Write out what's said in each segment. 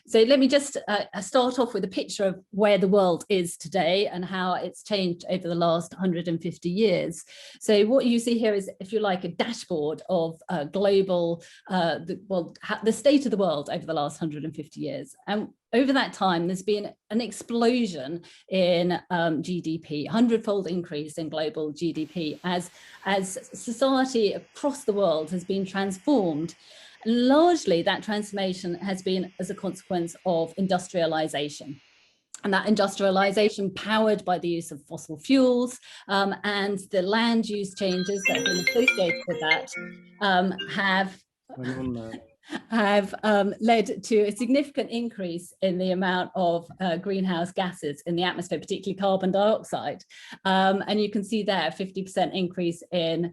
So let me just start off with a picture of where the world is today and how it's changed over the last 150 years. So what you see here is, if you like, a dashboard of global, the state of the world over the last 150 years. And over that time, there's been an explosion in GDP, 100-fold increase in global GDP as society across the world has been transformed. Largely, that transformation has been as a consequence of industrialization. And that industrialization, powered by the use of fossil fuels and the land use changes that have been associated with that, have led to a significant increase in the amount of greenhouse gases in the atmosphere, particularly carbon dioxide. And you can see there a 50% increase in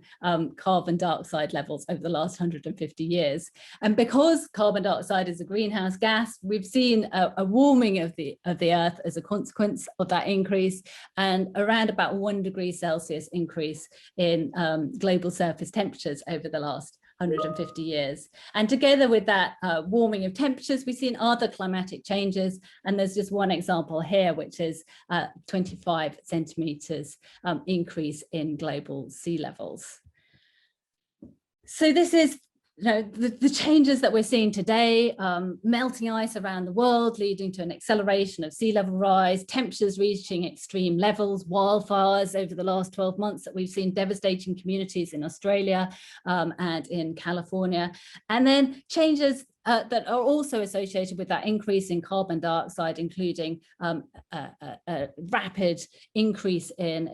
carbon dioxide levels over the last 150 years. And because carbon dioxide is a greenhouse gas, we've seen a warming of the Earth as a consequence of that increase, and around about 1 degree Celsius increase in global surface temperatures over the last 150 years. And together with that warming of temperatures, we've seen other climatic changes. And there's just one example here, which is 25 centimeters increase in global sea levels. So this is the changes that we're seeing today, melting ice around the world, leading to an acceleration of sea level rise, temperatures reaching extreme levels, wildfires over the last 12 months that we've seen devastating communities in Australia and in California, and then changes that are also associated with that increase in carbon dioxide, including a rapid increase in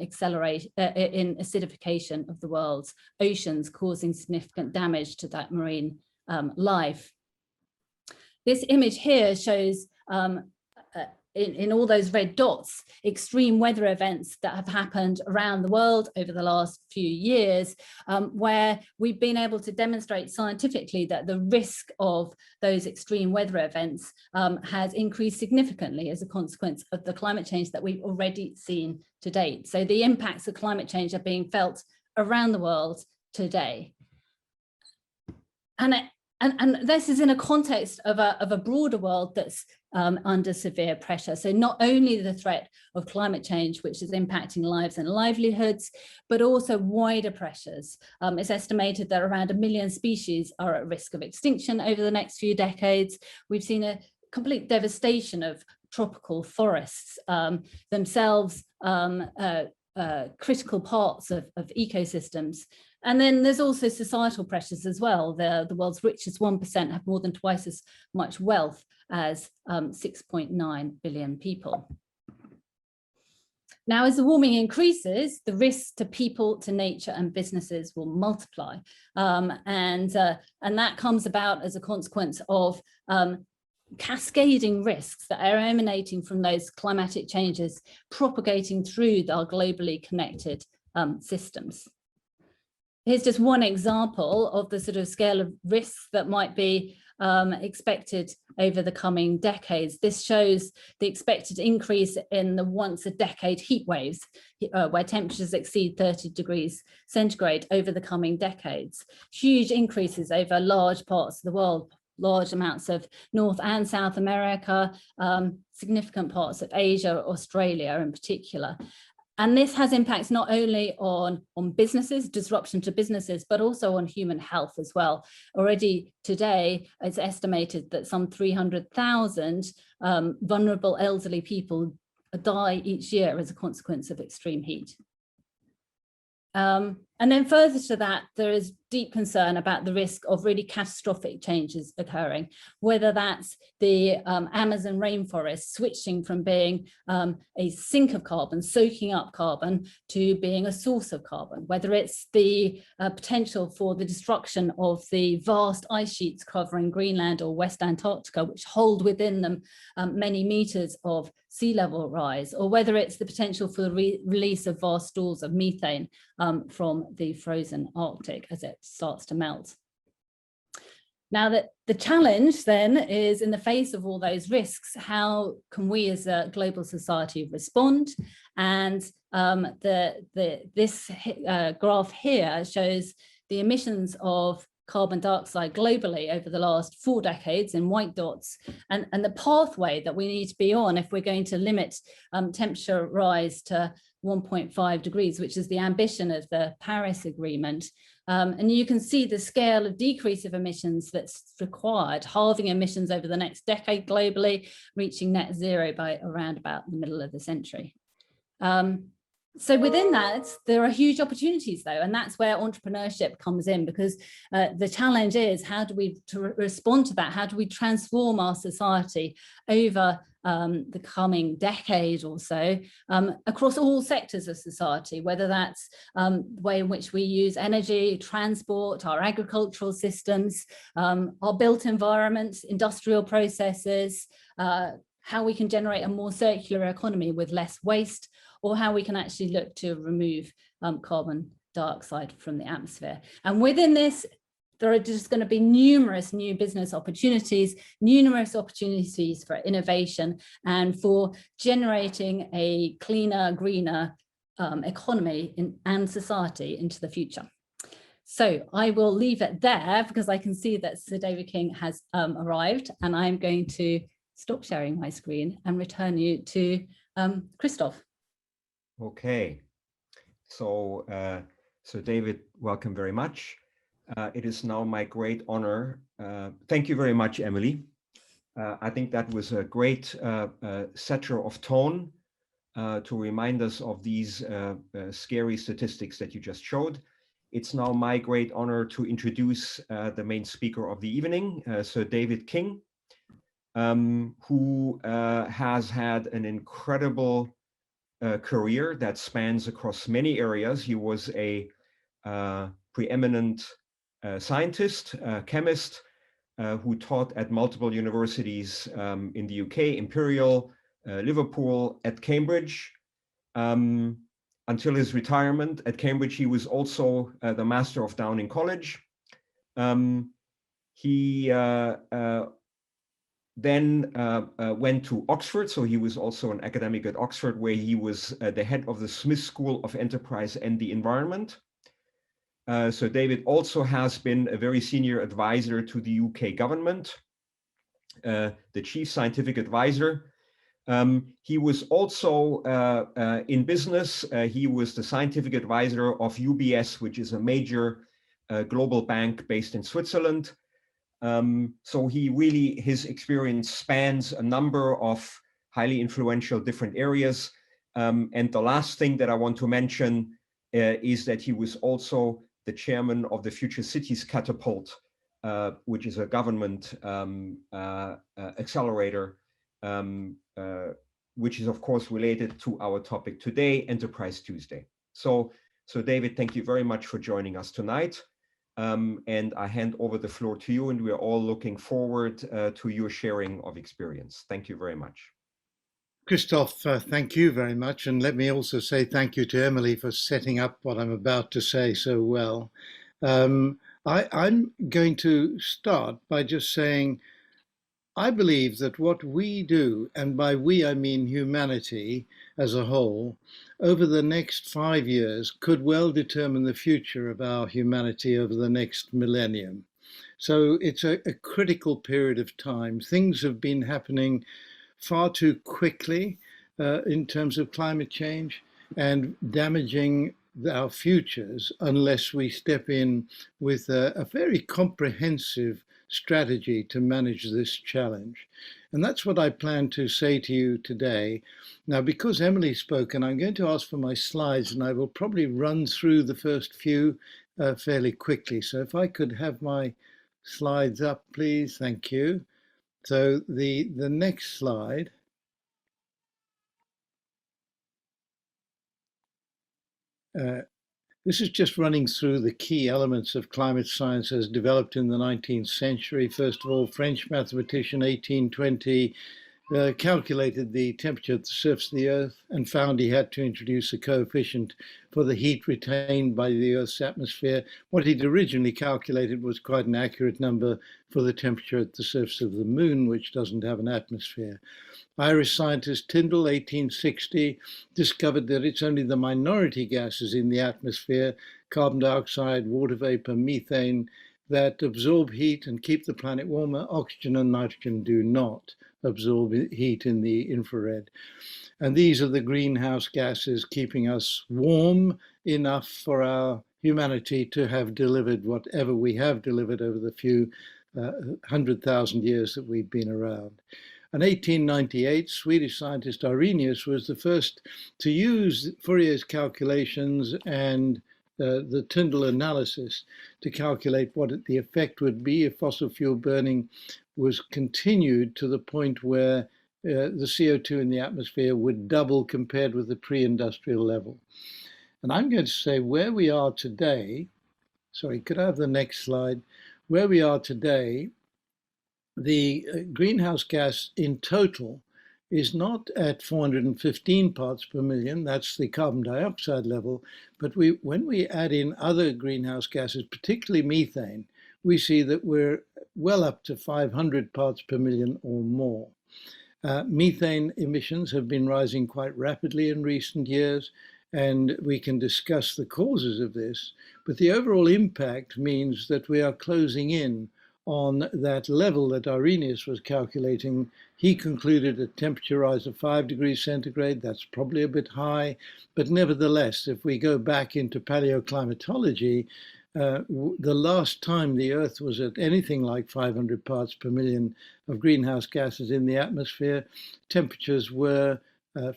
acidification of the world's oceans, causing significant damage to that marine life. This image here shows in all those red dots, extreme weather events that have happened around the world over the last few years, where we've been able to demonstrate scientifically that the risk of those extreme weather events has increased significantly as a consequence of the climate change that we've already seen to date. So the impacts of climate change are being felt around the world today. And this is in a context of a broader world that's under severe pressure. So not only the threat of climate change, which is impacting lives and livelihoods, but also wider pressures. It's estimated that around 1 million species are at risk of extinction over the next few decades. We've seen a complete devastation of tropical forests, themselves critical parts of ecosystems. And then there's also societal pressures as well. The world's richest 1% have more than twice as much wealth as 6.9 billion people. Now, as the warming increases, the risks to people, to nature and businesses will multiply. And that comes about as a consequence of cascading risks that are emanating from those climatic changes propagating through our globally connected systems. Here's just one example of the sort of scale of risks that might be expected over the coming decades. This shows the expected increase in the once-a-decade heat waves, where temperatures exceed 30 degrees centigrade over the coming decades. Huge increases over large parts of the world, large amounts of North and South America, significant parts of Asia, Australia in particular. And this has impacts not only on businesses, disruption to businesses, but also on human health as well. Already today, it's estimated that some 300,000 vulnerable elderly people die each year as a consequence of extreme heat. And then further to that, there is deep concern about the risk of really catastrophic changes occurring, whether that's the Amazon rainforest switching from being a sink of carbon, soaking up carbon, to being a source of carbon, whether it's the potential for the destruction of the vast ice sheets covering Greenland or West Antarctica, which hold within them many meters of sea level rise, or whether it's the potential for the release of vast stores of methane from the frozen Arctic as it starts to melt. Now, that the challenge then is, in the face of all those risks, how can we as a global society respond? And this graph here shows the emissions of carbon dioxide globally over the last 4 decades in white dots, and the pathway that we need to be on if we're going to limit temperature rise to 1.5 degrees, which is the ambition of the Paris Agreement. And you can see the scale of decrease of emissions that's required, halving emissions over the next decade globally, reaching net zero by around about the middle of the century. So within that, there are huge opportunities though, and that's where entrepreneurship comes in, because the challenge is, how do we respond to that? How do we transform our society over the coming decade or so across all sectors of society, whether that's the way in which we use energy, transport, our agricultural systems, our built environments, industrial processes, how we can generate a more circular economy with less waste, or how we can actually look to remove carbon dioxide from the atmosphere. And within this, there are just going to be numerous new business opportunities, numerous opportunities for innovation and for generating a cleaner, greener economy and society into the future. So I will leave it there because I can see that Sir David King has arrived, and I'm going to stop sharing my screen and return you to Christoph. Okay, so David, welcome very much. It is now my great honor. Thank you very much, Emily. I think that was a great setter of tone to remind us of these scary statistics that you just showed. It's now my great honor to introduce the main speaker of the evening, Sir David King, who has had an incredible career that spans across many areas. He was a preeminent scientist, chemist, who taught at multiple universities in the UK, Imperial, Liverpool, at Cambridge. Until his retirement at Cambridge, he was also the Master of Downing College. He then went to Oxford, so he was also an academic at Oxford, where he was the head of the Smith School of Enterprise and the Environment. So David also has been a very senior advisor to the UK government, the chief scientific advisor. He was also in business. He was the scientific advisor of UBS, which is a major global bank based in Switzerland. So his experience spans a number of highly influential different areas. And the last thing that I want to mention is that he was also the chairman of the Future Cities Catapult, which is a government accelerator, which is of course related to our topic today, Enterprise Tuesday. So David, thank you very much for joining us tonight. And I hand over the floor to you, and we're all looking forward to your sharing of experience. Thank you very much. Christoph, thank you very much. And let me also say thank you to Emily for setting up what I'm about to say so well. I'm going to start by just saying, I believe that what we do, and by we I mean humanity as a whole, over the next 5 years could well determine the future of our humanity over the next millennium. So it's a critical period of time. Things have been happening far too quickly in terms of climate change and damaging our futures unless we step in with a very comprehensive strategy to manage this challenge. And that's what I plan to say to you today. Now, because Emily spoke, and I'm going to ask for my slides, and I will probably run through the first few fairly quickly. So if I could have my slides up, please. Thank you. So the next slide. This is just running through the key elements of climate science as developed in the 19th century. First of all, French mathematician 1820 calculated the temperature at the surface of the Earth and found he had to introduce a coefficient for the heat retained by the Earth's atmosphere. What he'd originally calculated was quite an accurate number for the temperature at the surface of the Moon, which doesn't have an atmosphere. Irish scientist Tyndall, 1860, discovered that it's only the minority gases in the atmosphere, carbon dioxide, water vapor, methane, that absorb heat and keep the planet warmer. Oxygen and nitrogen do not absorb heat in the infrared. And these are the greenhouse gases keeping us warm enough for our humanity to have delivered whatever we have delivered over the few 100,000 years that we've been around. In 1898, Swedish scientist Arrhenius was the first to use Fourier's calculations and the Tyndall analysis to calculate what the effect would be if fossil fuel burning was continued to the point where the CO2 in the atmosphere would double compared with the pre-industrial level. And I'm going to say where we are today, sorry, could I have the next slide? Where we are today, the greenhouse gas in total is not at 415 parts per million, that's the carbon dioxide level, but when we add in other greenhouse gases, particularly methane, we see that we're well up to 500 parts per million or more. Methane emissions have been rising quite rapidly in recent years, and we can discuss the causes of this, but the overall impact means that we are closing in on that level that Arrhenius was calculating. He concluded a temperature rise of 5 degrees centigrade. That's probably a bit high, but nevertheless, if we go back into paleoclimatology, the last time the Earth was at anything like 500 parts per million of greenhouse gases in the atmosphere, temperatures were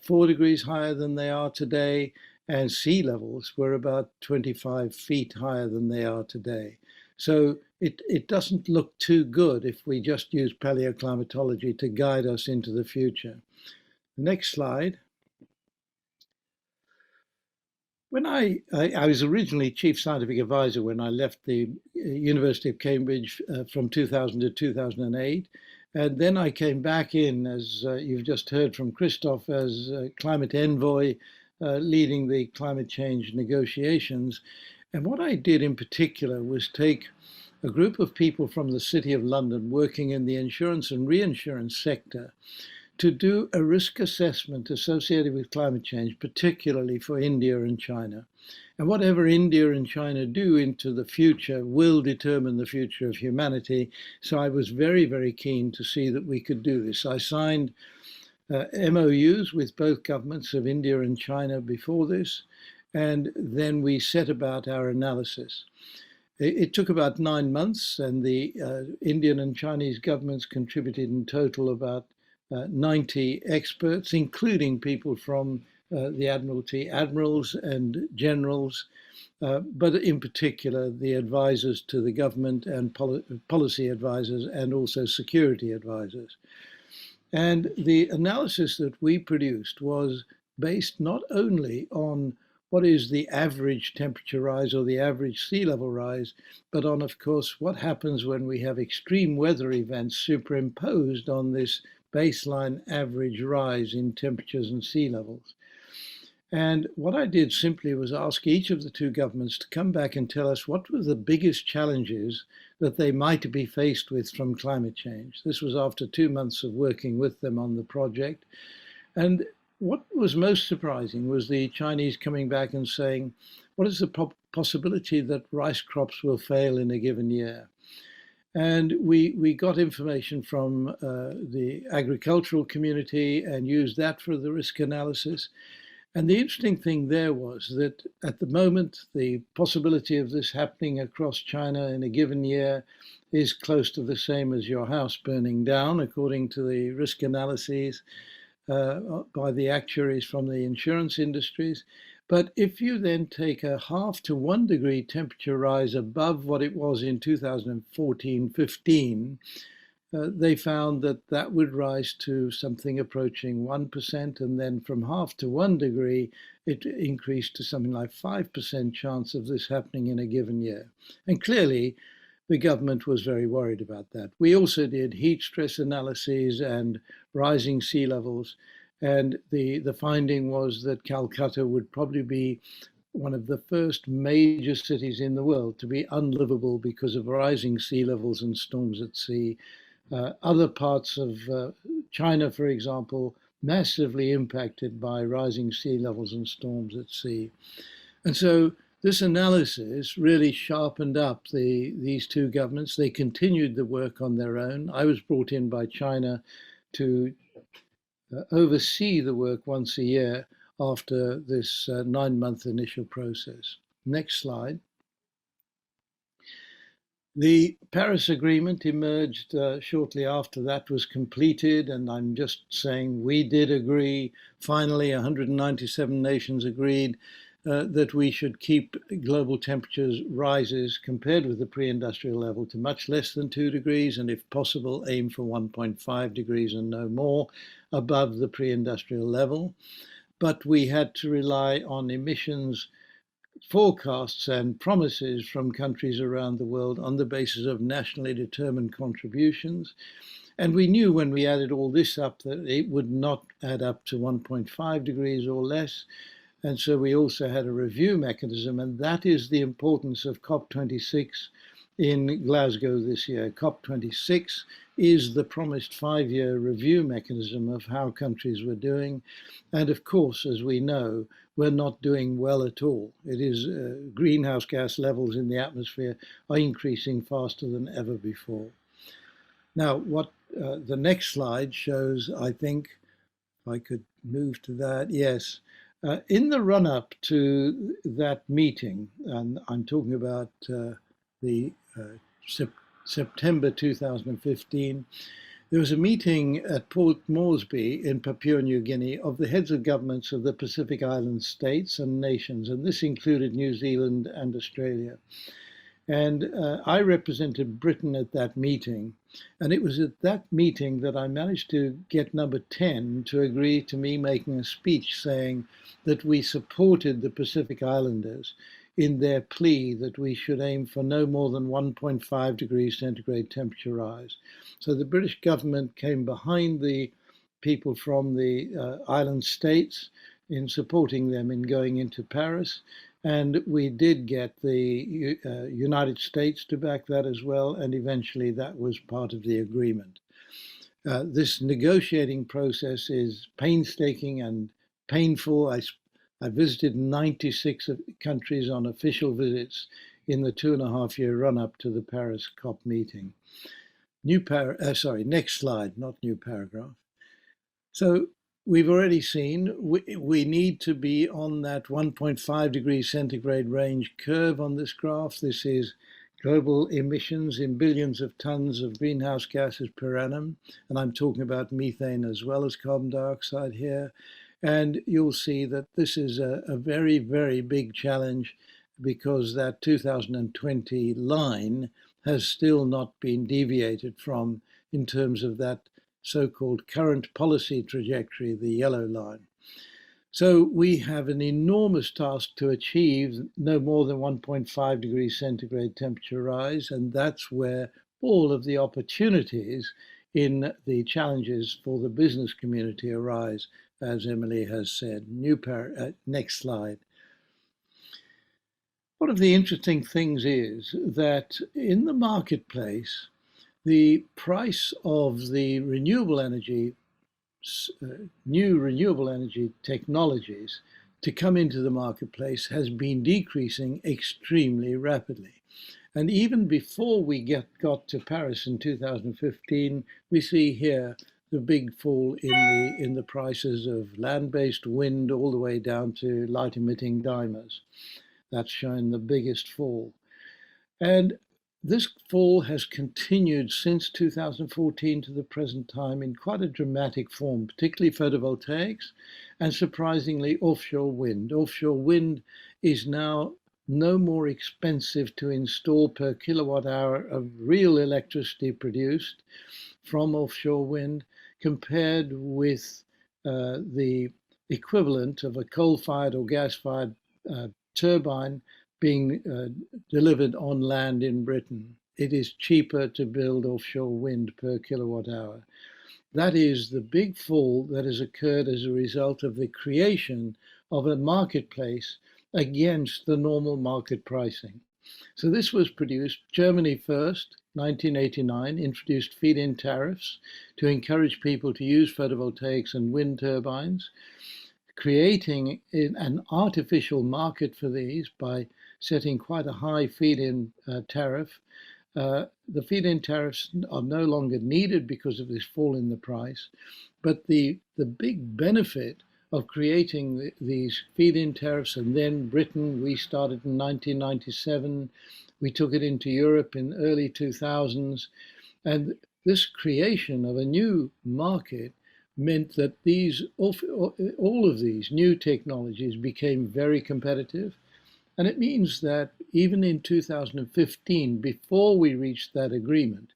4 degrees higher than they are today, and sea levels were about 25 feet higher than they are today. So it doesn't look too good if we just use paleoclimatology to guide us into the future. Next slide. When I was originally chief scientific advisor when I left the University of Cambridge from 2000 to 2008. And then I came back in, as you've just heard from Christoph, as climate envoy, leading the climate change negotiations. And what I did in particular was take a group of people from the City of London working in the insurance and reinsurance sector to do a risk assessment associated with climate change, particularly for India and China. And whatever India and China do into the future will determine the future of humanity. So I was very, very keen to see that we could do this. I signed MOUs with both governments of India and China before this, and then we set about our analysis. It took about 9 months, and the Indian and Chinese governments contributed in total about 90 experts, including people from the Admiralty, admirals and generals, but in particular the advisors to the government and policy advisors and also security advisors. And the analysis that we produced was based not only on what is the average temperature rise or the average sea level rise, but on, of course, what happens when we have extreme weather events superimposed on this baseline average rise in temperatures and sea levels. And what I did simply was ask each of the two governments to come back and tell us what were the biggest challenges that they might be faced with from climate change. This was after 2 months of working with them on the project. And what was most surprising was the Chinese coming back and saying, what is the possibility that rice crops will fail in a given year? And we got information from the agricultural community and used that for the risk analysis. And the interesting thing there was that at the moment, the possibility of this happening across China in a given year is close to the same as your house burning down, according to the risk analyses by the actuaries from the insurance industries. But if you then take a 0.5 to 1 degree temperature rise above what it was in 2014-15, they found that that would rise to something approaching 1%, and then from 0.5 to 1 degree, it increased to something like 5% chance of this happening in a given year. And clearly, the government was very worried about that. We also did heat stress analyses and rising sea levels, and the finding was that Calcutta would probably be one of the first major cities in the world to be unlivable because of rising sea levels and storms at sea. Other parts of China, for example, massively impacted by rising sea levels and storms at sea. And so This analysis really sharpened up these two governments. They continued the work on their own. I was brought in by China to oversee the work once a year after this 9-month initial process. Next slide. The Paris Agreement emerged shortly after that was completed, and I'm just saying we did agree. Finally, 197 nations agreed that we should keep global temperatures rises compared with the pre-industrial level to much less than 2 degrees, and if possible, aim for 1.5 degrees and no more above the pre-industrial level. But we had to rely on emissions forecasts and promises from countries around the world on the basis of nationally determined contributions. And we knew when we added all this up that it would not add up to 1.5 degrees or less. And so we also had a review mechanism, and that is the importance of COP26 in Glasgow this year. COP26 is the promised 5-year review mechanism of how countries were doing. And of course, as we know, we're not doing well at all. It is greenhouse gas levels in the atmosphere are increasing faster than ever before. Now, what the next slide shows, I think, if I could move to that, yes. In the run-up to that meeting, and I'm talking about the September 2015, there was a meeting at Port Moresby in Papua New Guinea of the heads of governments of the Pacific Island states and nations, and this included New Zealand and Australia. And I represented Britain at that meeting, and it was at that meeting that I managed to get number 10 to agree to me making a speech saying that we supported the Pacific Islanders in their plea that we should aim for no more than 1.5 degrees centigrade temperature rise. So the British government came behind the people from the island states in supporting them in going into Paris. And we did get the United States to back that as well. And eventually that was part of the agreement. This negotiating process is painstaking and painful. I visited 96 countries on official visits in the 2.5-year run-up to the Paris COP meeting. Next slide, not new paragraph. So we've already seen we need to be on that 1.5 degrees centigrade range curve on this graph. This is global emissions in billions of tons of greenhouse gases per annum. And I'm talking about methane as well as carbon dioxide here. And you'll see that this is a very, very big challenge because that 2020 line has still not been deviated from in terms of that so-called current policy trajectory, the yellow line. So we have an enormous task to achieve no more than 1.5 degrees centigrade temperature rise, and that's where all of the opportunities in the challenges for the business community arise, as Emily has said. Next slide. One of the interesting things is that in the marketplace, the price of the renewable energy, new renewable energy technologies to come into the marketplace has been decreasing extremely rapidly. And even before we got to Paris in 2015, we see here the big fall in the prices of land-based wind all the way down to light-emitting dimers. That's showing the biggest fall. And this fall has continued since 2014 to the present time in quite a dramatic form, particularly photovoltaics and surprisingly offshore wind. Offshore wind is now no more expensive to install per kilowatt hour of real electricity produced from offshore wind compared with the equivalent of a coal-fired or gas-fired turbine being delivered on land in Britain. It is cheaper to build offshore wind per kilowatt hour. That is the big fall that has occurred as a result of the creation of a marketplace against the normal market pricing. So this was produced, Germany first, 1989, introduced feed-in tariffs to encourage people to use photovoltaics and wind turbines. creating an artificial market for these by setting quite a high feed-in tariff. The feed-in tariffs are no longer needed because of this fall in the price, but the big benefit of creating these feed-in tariffs, and then Britain, we started in 1997, we took it into Europe in early 2000s, and this creation of a new market meant that all of these new technologies became very competitive. And it means that even in 2015, before we reached that agreement,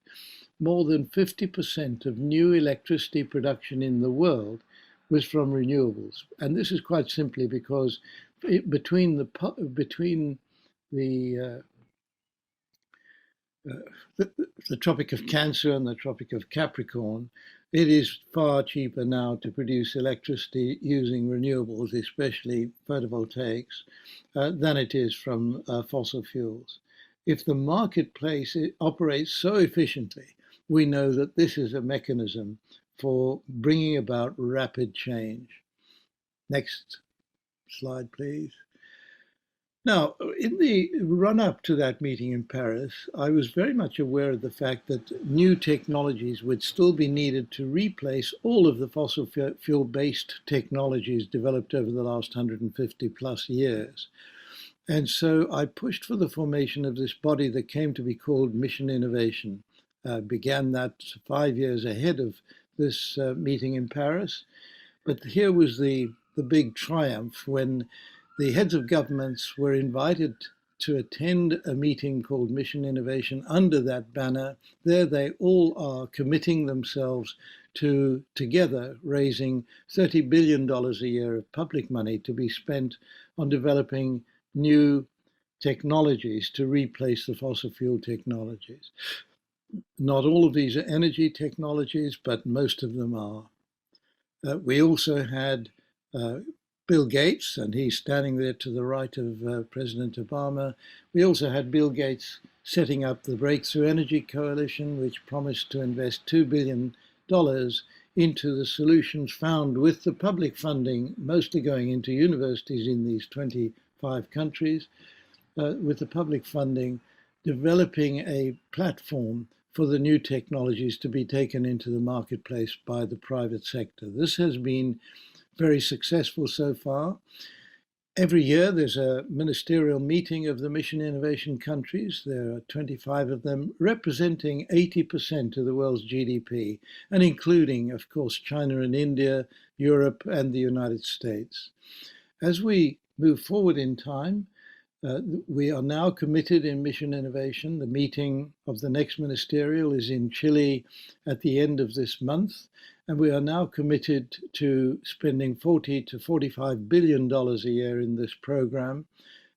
more than 50% of new electricity production in the world was from renewables. And this is quite simply because between the Tropic of Cancer and the Tropic of Capricorn, it is far cheaper now to produce electricity using renewables, especially photovoltaics, than it is from fossil fuels. If the marketplace operates so efficiently, we know that this is a mechanism for bringing about rapid change. Next slide, please. Now, in the run-up to that meeting in Paris, I was very much aware of the fact that new technologies would still be needed to replace all of the fossil fuel-based technologies developed over the last 150 plus years. And so I pushed for the formation of this body that came to be called Mission Innovation. Began that 5 years ahead of this meeting in Paris. But here was the big triumph when the heads of governments were invited to attend a meeting called Mission Innovation under that banner. There they all are committing themselves to together raising $30 billion a year of public money to be spent on developing new technologies to replace the fossil fuel technologies. Not all of these are energy technologies, but most of them are. We also had Bill Gates, and he's standing there to the right of President Obama. We also had Bill Gates setting up the Breakthrough Energy Coalition, which promised to invest $2 billion into the solutions found with the public funding, mostly going into universities in these 25 countries, with the public funding, developing a platform for the new technologies to be taken into the marketplace by the private sector. This has been very successful so far. Every year there's a ministerial meeting of the Mission Innovation countries. There are 25 of them, representing 80% of the world's GDP, and including, of course, China and India, Europe, and the United States. As we move forward in time, we are now committed in Mission Innovation. The meeting of the next ministerial is in Chile at the end of this month. And we are now committed to spending $40 to $45 billion a year in this program.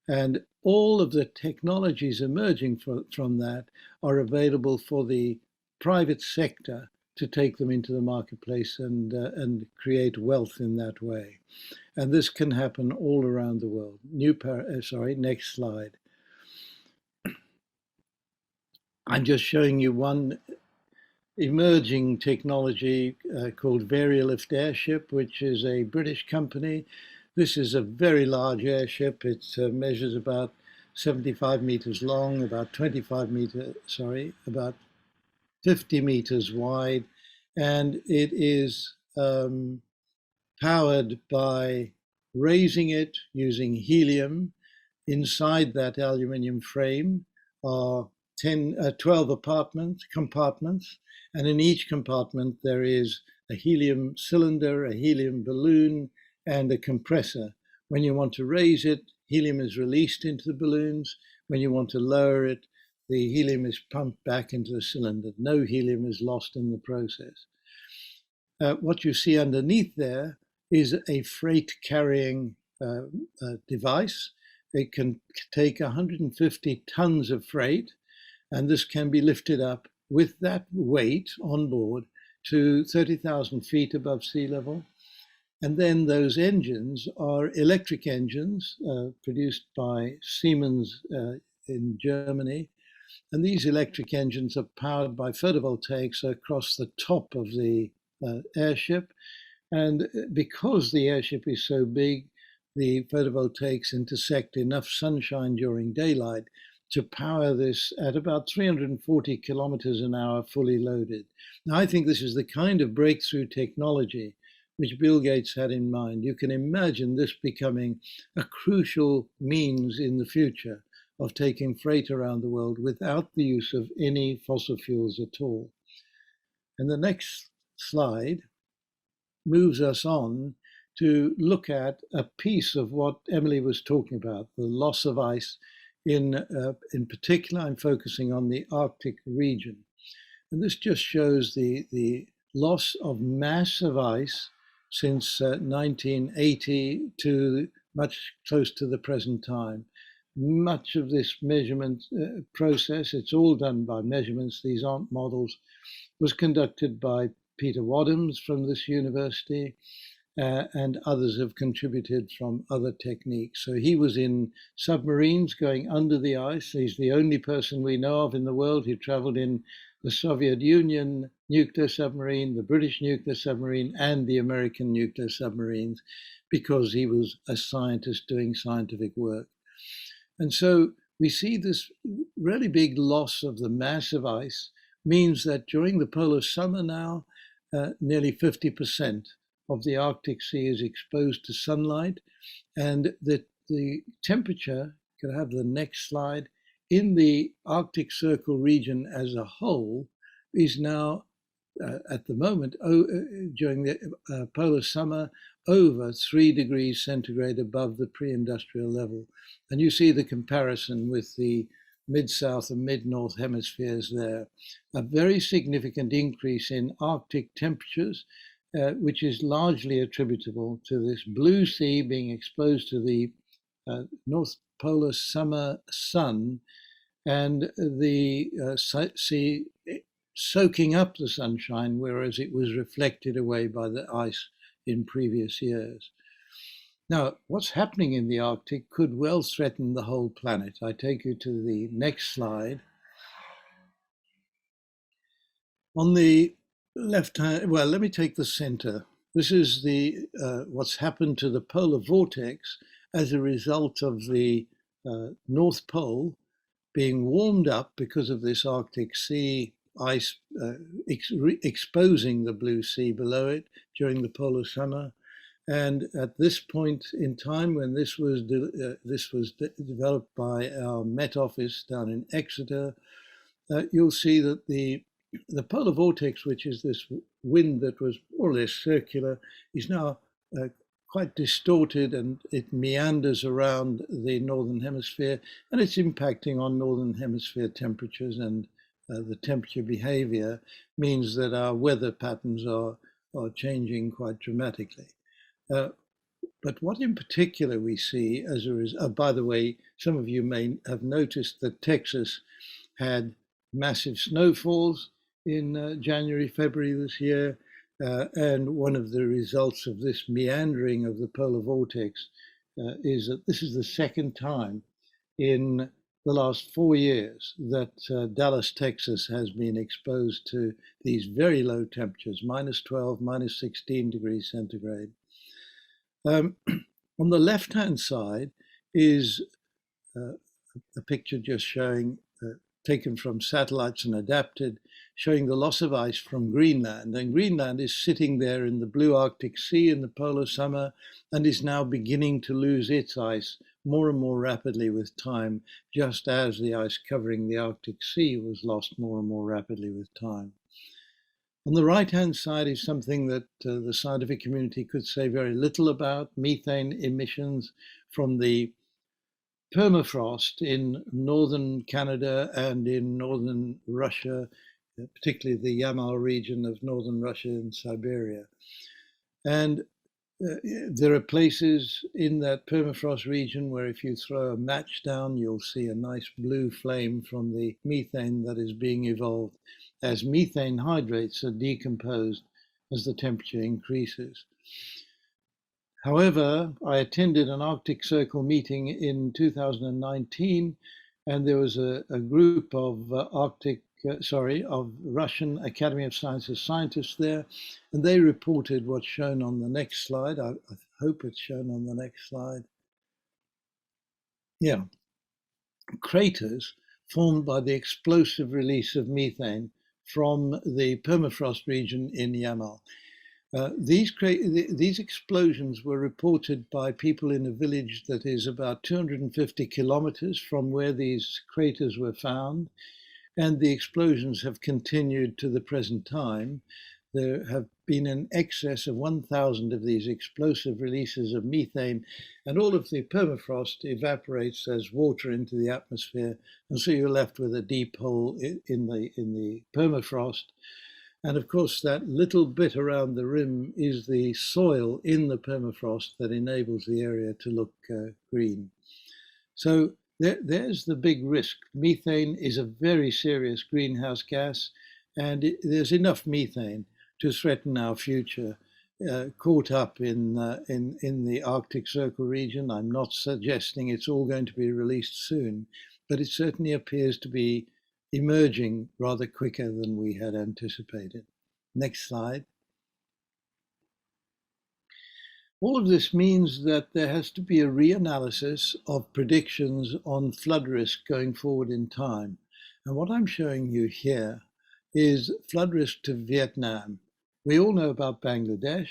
And all of the technologies emerging from that are available for the private sector to take them into the marketplace and create wealth in that way. And this can happen all around the world. Next slide. I'm just showing you one emerging technology called Variolift airship, which is a British company. This is a very large airship. It measures about 75 meters long, about 50 meters wide, and it is powered by raising it using helium. Inside that aluminium frame are 12 compartments, and in each compartment there is a helium cylinder, a helium balloon, and a compressor. When you want to raise it, helium is released into the balloons. When you want to lower it, the helium is pumped back into the cylinder. No helium is lost in the process. What you see underneath there is a freight carrying device. It can take 150 tons of freight, and this can be lifted up with that weight on board to 30,000 feet above sea level. And then those engines are electric engines produced by Siemens in Germany. And these electric engines are powered by photovoltaics across the top of the airship. And because the airship is so big, the photovoltaics intersect enough sunshine during daylight to power this at about 340 kilometers an hour fully loaded. Now, I think this is the kind of breakthrough technology which Bill Gates had in mind. You can imagine this becoming a crucial means in the future of taking freight around the world without the use of any fossil fuels at all. And the next slide moves us on to look at a piece of what Emily was talking about, the loss of ice. In particular, I'm focusing on the Arctic region. And this just shows the loss of mass of ice since 1980 to much close to the present time. Much of this measurement process, it's all done by measurements, these aren't models, was conducted by Peter Wadhams from this university, and others have contributed from other techniques. So he was in submarines going under the ice. He's the only person we know of in the world who traveled in the Soviet Union nuclear submarine, the British nuclear submarine, and the American nuclear submarines, because he was a scientist doing scientific work. And so we see this really big loss of the mass of ice means that during the polar summer now, nearly 50% of the Arctic Sea is exposed to sunlight, and that the temperature, could I have the next slide, in the Arctic Circle region as a whole is now, at the moment, during the polar summer, over 3 degrees centigrade above the pre-industrial level. And you see the comparison with the mid-south and mid-north hemispheres there. A very significant increase in Arctic temperatures, which is largely attributable to this blue sea being exposed to the North Polar summer sun, and the sea soaking up the sunshine, whereas it was reflected away by the ice in previous years. Now, what's happening in the Arctic could well threaten the whole planet. I take you to the next slide. On the left hand, well, let me take the center. This is the what's happened to the polar vortex as a result of the North Pole being warmed up because of this Arctic Sea ice exposing the blue sea below it during the polar summer. And at this point in time, when this was developed by our Met Office down in Exeter, you'll see that the polar vortex, which is this wind that was more or less circular, is now quite distorted, and it meanders around the northern hemisphere, and it's impacting on northern hemisphere temperatures, and the temperature behavior means that our weather patterns are changing quite dramatically. But what in particular we see as a result, by the way, some of you may have noticed that Texas had massive snowfalls in January, February this year, and one of the results of this meandering of the polar vortex is that this is the second time in the last 4 years that Dallas, Texas has been exposed to these very low temperatures, -12, -16 degrees centigrade. On the left-hand side is a picture just showing, taken from satellites and adapted, showing the loss of ice from Greenland. And Greenland is sitting there in the blue Arctic Sea in the polar summer and is now beginning to lose its ice more and more rapidly with time, just as the ice covering the Arctic Sea was lost more and more rapidly with time. On the right-hand side is something that the scientific community could say very little about: methane emissions from the permafrost in northern Canada and in northern Russia, particularly the Yamal region of northern Russia and Siberia. And there are places in that permafrost region where if you throw a match down, you'll see a nice blue flame from the methane that is being evolved as methane hydrates are decomposed as the temperature increases. However, I attended an Arctic Circle meeting in 2019, and there was a group of Arctic of Russian Academy of Sciences scientists there, and they reported what's shown on the next slide. I hope it's shown on the next slide. Yeah, craters formed by the explosive release of methane from the permafrost region in Yamal. These explosions were reported by people in a village that is about 250 kilometers from where these craters were found, and the explosions have continued to the present time. There have been in excess of 1,000 of these explosive releases of methane, and all of the permafrost evaporates as water into the atmosphere, and so you're left with a deep hole in the permafrost. And of course, that little bit around the rim is the soil in the permafrost that enables the area to look green. So there's the big risk. Methane is a very serious greenhouse gas, and there's enough methane to threaten our future, caught up in the Arctic Circle region. I'm not suggesting it's all going to be released soon, but it certainly appears to be emerging rather quicker than we had anticipated. Next slide. All of this means that there has to be a reanalysis of predictions on flood risk going forward in time. And what I'm showing you here is flood risk to Vietnam. We all know about Bangladesh.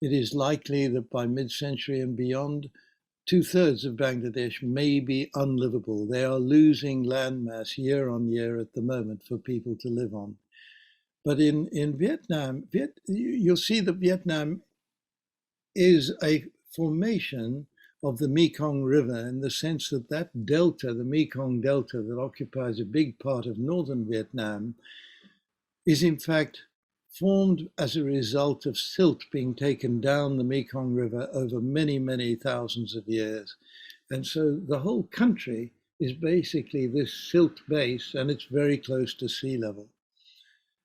It is likely that by mid-century and beyond, 2/3 of Bangladesh may be unlivable. They are losing landmass year on year at the moment for people to live on. But in Vietnam, you'll see that Vietnam is a formation of the Mekong River in the sense that that delta, the Mekong Delta that occupies a big part of northern Vietnam, is in fact formed as a result of silt being taken down the Mekong River over many, many thousands of years. And so the whole country is basically this silt base, and it's very close to sea level.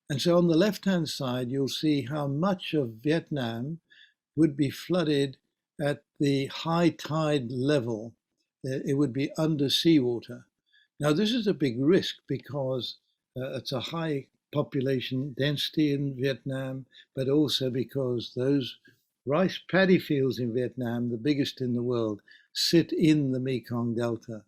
And so on the left-hand side, you'll see how much of Vietnam would be flooded at the high tide level. It would be under seawater. Now, this is a big risk because it's a high population density in Vietnam, but also because those rice paddy fields in Vietnam, the biggest in the world, sit in the Mekong Delta.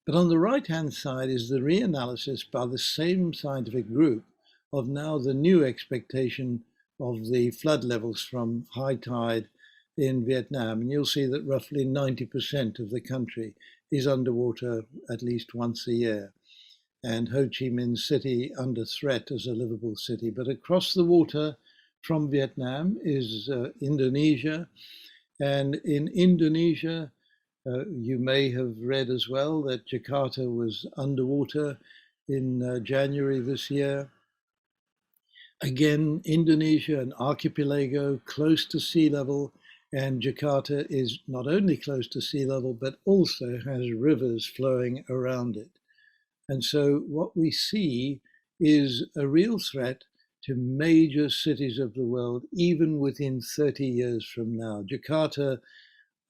But on the right-hand side is the reanalysis by the same scientific group of now the new expectation of the flood levels from high tide in Vietnam. And you'll see that roughly 90% of the country is underwater at least once a year. And Ho Chi Minh City under threat as a livable city. But across the water from Vietnam is Indonesia. And in Indonesia, you may have read as well that Jakarta was underwater in January this year. Again, Indonesia, an archipelago close to sea level, and Jakarta is not only close to sea level, but also has rivers flowing around it. And so what we see is a real threat to major cities of the world, even within 30 years from now. Jakarta,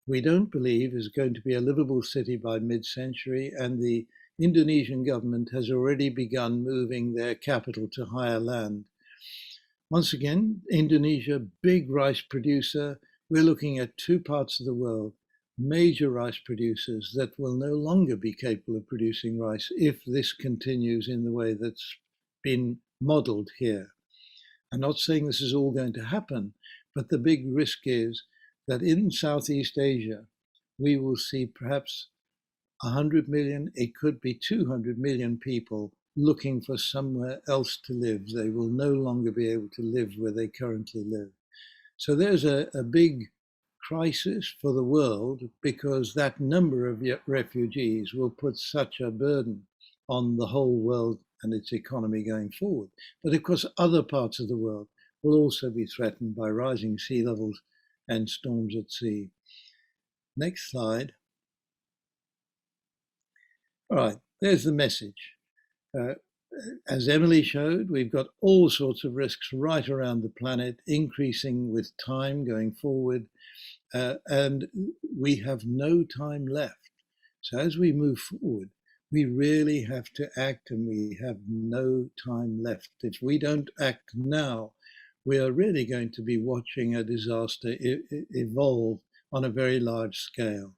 we don't believe, is going to be a livable city by mid-century, and the Indonesian government has already begun moving their capital to higher land. Once again, Indonesia, big rice producer. We're looking at two parts of the world, major rice producers that will no longer be capable of producing rice if this continues in the way that's been modeled here. I'm not saying this is all going to happen, but the big risk is that in Southeast Asia, we will see perhaps 100 million, it could be 200 million people looking for somewhere else to live. They will no longer be able to live where they currently live. So there's a big crisis for the world because that number of refugees will put such a burden on the whole world and its economy going forward. But of course, other parts of the world will also be threatened by rising sea levels and storms at sea. Next slide. All right, there's the message. As Emily showed, we've got all sorts of risks right around the planet, increasing with time going forward, and we have no time left. So as we move forward, We really have to act, and we have no time left. If we don't act now, we are really going to be watching a disaster evolve on a very large scale.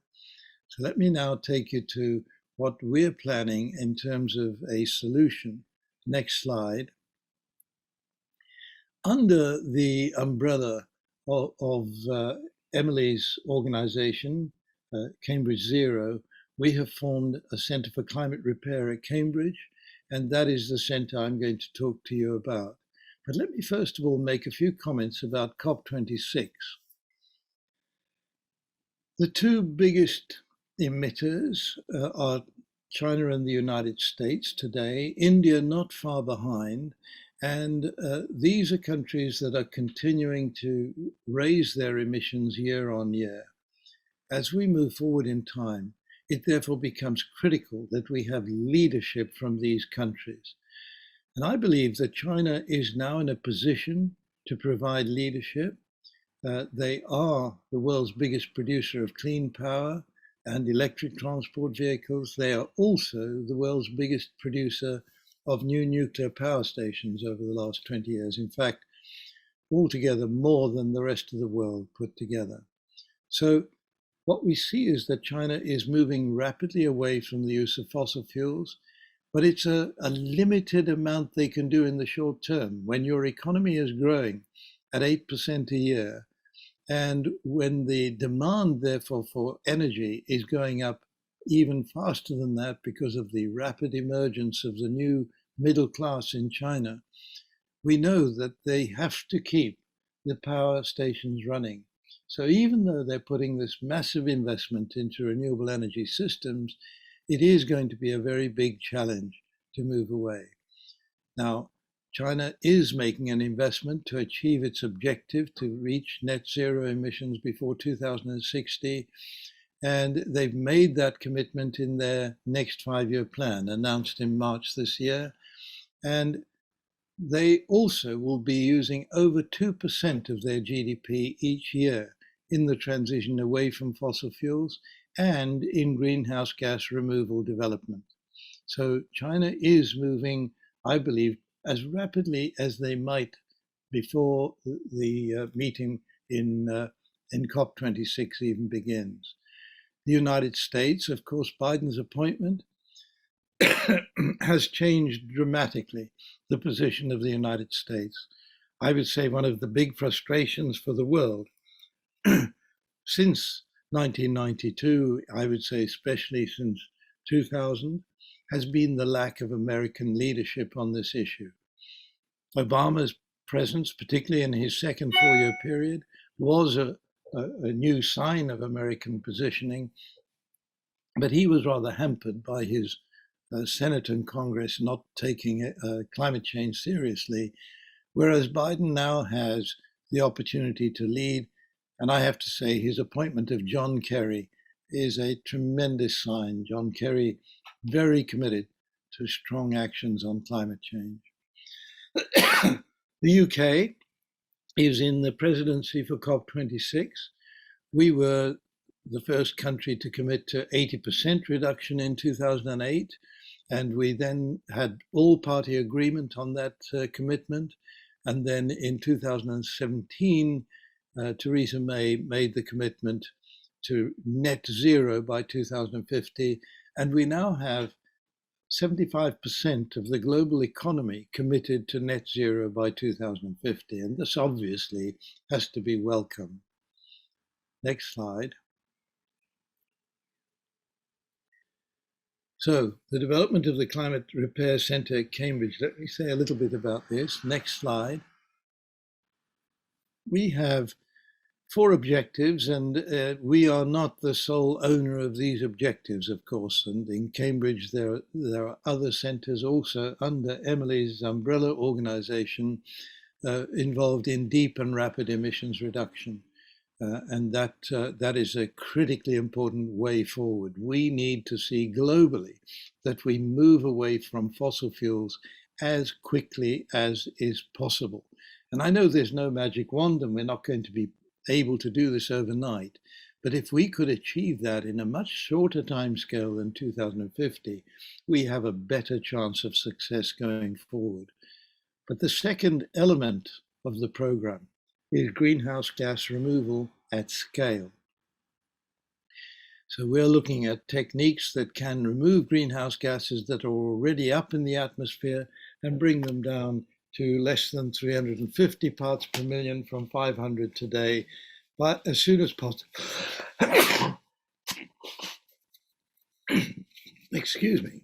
So let me now take you to what we're planning in terms of a solution. Next slide. Under the umbrella of Emily's organization, Cambridge Zero, we have formed a Centre for Climate Repair at Cambridge, and that is the centre I'm going to talk to you about. But let me first of all make a few comments about COP26. The two biggest emitters are China and the United States today, India not far behind, and these are countries that are continuing to raise their emissions year on year. As we move forward in time, it therefore becomes critical that we have leadership from these countries. And I believe that China is now in a position to provide leadership. They are the world's biggest producer of clean power and electric transport vehicles. They are also the world's biggest producer of new nuclear power stations over the last 20 years. In fact, altogether more than the rest of the world put together. So what we see is that China is moving rapidly away from the use of fossil fuels, but it's a limited amount they can do in the short term. When your economy is growing at 8% a year, and when the demand, therefore, for energy is going up even faster than that because of the rapid emergence of the new middle class in China, we know that they have to keep the power stations running. So even though they're putting this massive investment into renewable energy systems, it is going to be a very big challenge to move away. Now, China is making an investment to achieve its objective to reach net zero emissions before 2060. And they've made that commitment in their next 5-year plan, announced in March this year. And they also will be using over 2% of their GDP each year in the transition away from fossil fuels and in greenhouse gas removal development. So China is moving, I believe, as rapidly as they might before the meeting in COP26 even begins. The United States, of course, Biden's appointment has changed dramatically the position of the United States. I would say one of the big frustrations for the world since 1992, I would say especially since 2000, has been the lack of American leadership on this issue. Obama's presence, particularly in his second 4-year period, was a new sign of American positioning, but he was rather hampered by his Senate and Congress not taking climate change seriously, whereas Biden now has the opportunity to lead. And I have to say his appointment of John Kerry is a tremendous sign. John Kerry, very committed to strong actions on climate change. The UK is in the presidency for COP26. We were the first country to commit to 80% reduction in 2008. And we then had all-party agreement on that commitment. And then in 2017, Theresa May made the commitment to net zero by 2050. And we now have 75% of the global economy committed to net zero by 2050. And this obviously has to be welcome. Next slide. So the development of the Climate Repair Centre at Cambridge, let me say a little bit about this. Next slide. We have 4 objectives, and we are not the sole owner of these objectives, of course. And in Cambridge, there are other centres also under Emily's umbrella organisation involved in deep and rapid emissions reduction. And that is a critically important way forward. We need to see globally that we move away from fossil fuels as quickly as is possible. And I know there's no magic wand and we're not going to be able to do this overnight, But if we could achieve that in a much shorter time scale than 2050, we have a better chance of success going forward. But the second element of the program is greenhouse gas removal at scale. So we're looking at techniques that can remove greenhouse gases that are already up in the atmosphere and bring them down to less than 350 parts per million from 500 today, but as soon as possible. Excuse me.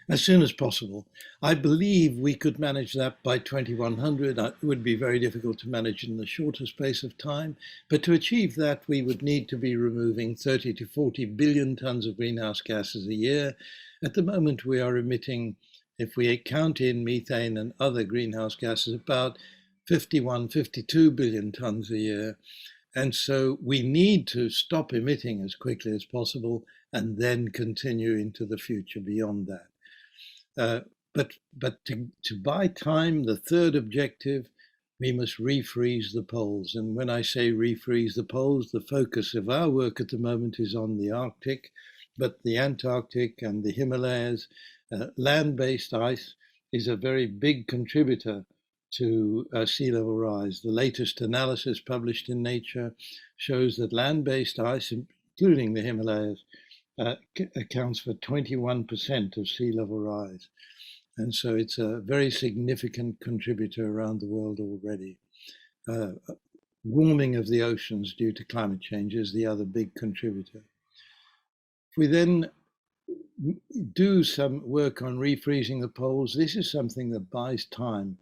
As soon as possible. I believe we could manage that by 2100. It would be very difficult to manage in the shorter space of time, but to achieve that, we would need to be removing 30 to 40 billion tons of greenhouse gases a year. At the moment, we are emitting, if we count in methane and other greenhouse gases, about 51, 52 billion tons a year. And so we need to stop emitting as quickly as possible and then continue into the future beyond that. But to buy time, the third objective, we must refreeze the poles. And when I say refreeze the poles, the focus of our work at the moment is on the Arctic, but the Antarctic and the Himalayas, land-based ice is a very big contributor to sea level rise. The latest analysis published in Nature shows that land-based ice, including the Himalayas, accounts for 21% of sea level rise. And so it's a very significant contributor around the world already. Warming of the oceans due to climate change is the other big contributor. If we then do some work on refreezing the poles, this is something that buys time.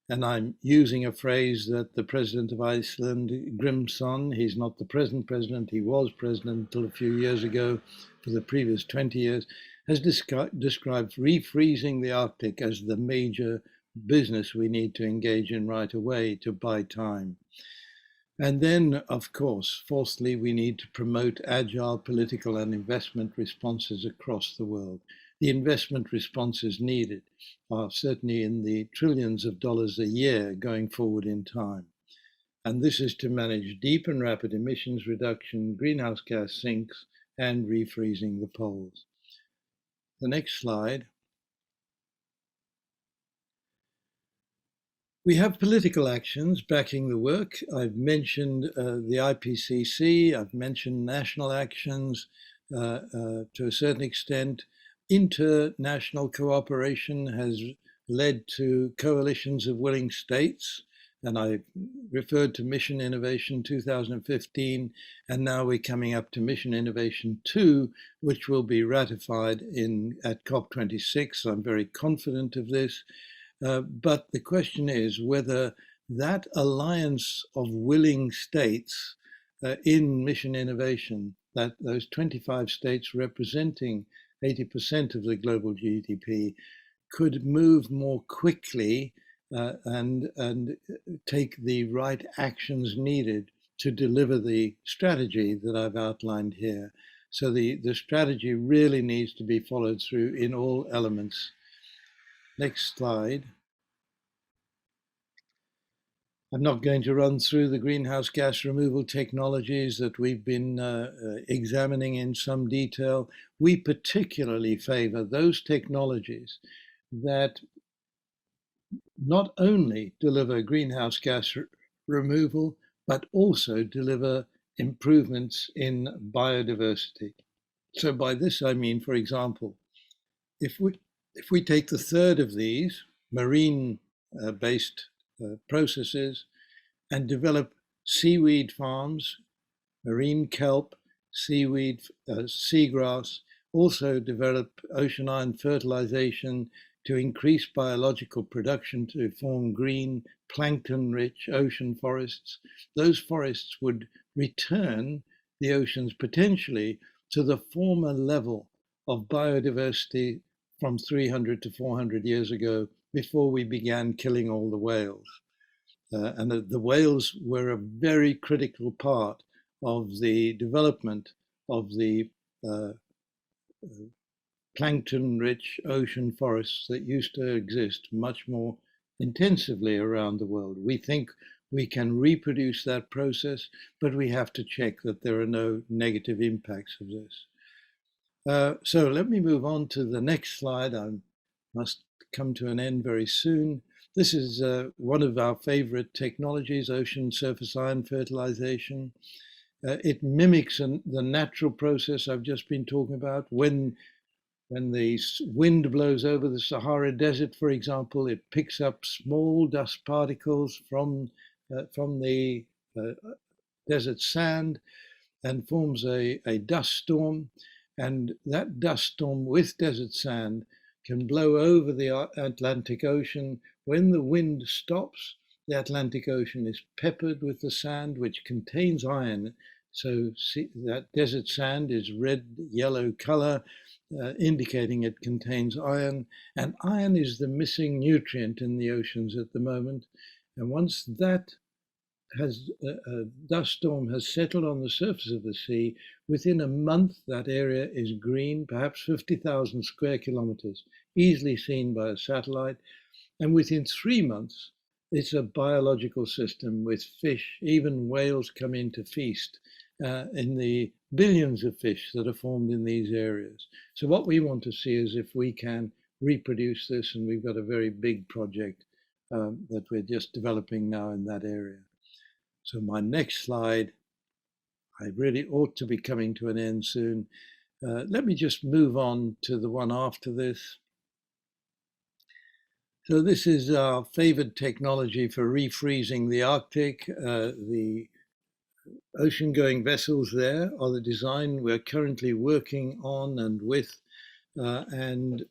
And I'm using a phrase that the president of Iceland, Grimson, he's not the present president, he was president until a few years ago, for the previous 20 years, has described refreezing the Arctic as the major business we need to engage in right away to buy time. And then, of course, fourthly, we need to promote agile political and investment responses across the world. The investment responses needed are certainly in the trillions of dollars a year going forward in time. And this is to manage deep and rapid emissions reduction, greenhouse gas sinks, and refreezing the poles. The next slide. We have political actions backing the work. I've mentioned the IPCC, I've mentioned national actions to a certain extent. International cooperation has led to coalitions of willing states, and I referred to Mission Innovation 2015, and now we're coming up to Mission Innovation 2, which will be ratified at COP26. I'm very confident of this. But the question is whether that alliance of willing states in Mission Innovation, that those 25 states representing 80% of the global GDP, could move more quickly and take the right actions needed to deliver the strategy that I've outlined here. So the strategy really needs to be followed through in all elements. Next slide. I'm not going to run through the greenhouse gas removal technologies that we've been examining in some detail. We particularly favor those technologies that not only deliver greenhouse gas removal, but also deliver improvements in biodiversity. So by this I mean, for example, if we take the third of these, marine-based processes, and develop seaweed farms, marine kelp, seaweed, seagrass, also develop ocean iron fertilization to increase biological production to form green, plankton-rich ocean forests. Those forests would return the oceans potentially to the former level of biodiversity from 300 to 400 years ago, before we began killing all the whales. And the whales were a very critical part of the development of the plankton-rich ocean forests that used to exist much more intensively around the world. We think we can reproduce that process, but we have to check that there are no negative impacts of this. So let me move on to the next slide. I must come to an end very soon. This is one of our favorite technologies, ocean surface ion fertilization. It mimics the natural process I've just been talking about. When the wind blows over the Sahara Desert, for example, it picks up small dust particles from the desert sand and forms a dust storm. And that dust storm with desert sand can blow over the Atlantic Ocean. When the wind stops, the Atlantic Ocean is peppered with the sand, which contains iron. So that desert sand is red-yellow color, indicating it contains iron. And iron is the missing nutrient in the oceans at the moment. And once that dust storm has settled on the surface of the sea, within a month that area is green, perhaps 50,000 square kilometers, easily seen by a satellite. And within 3 months, it's a biological system with fish, even whales come in to feast in the billions of fish that are formed in these areas. So what we want to see is if we can reproduce this, and we've got a very big project that we're just developing now in that area. So my next slide, I really ought to be coming to an end soon. Let me just move on to the one after this. So this is our favored technology for refreezing the Arctic. The ocean-going vessels there are the design we're currently working on and with, and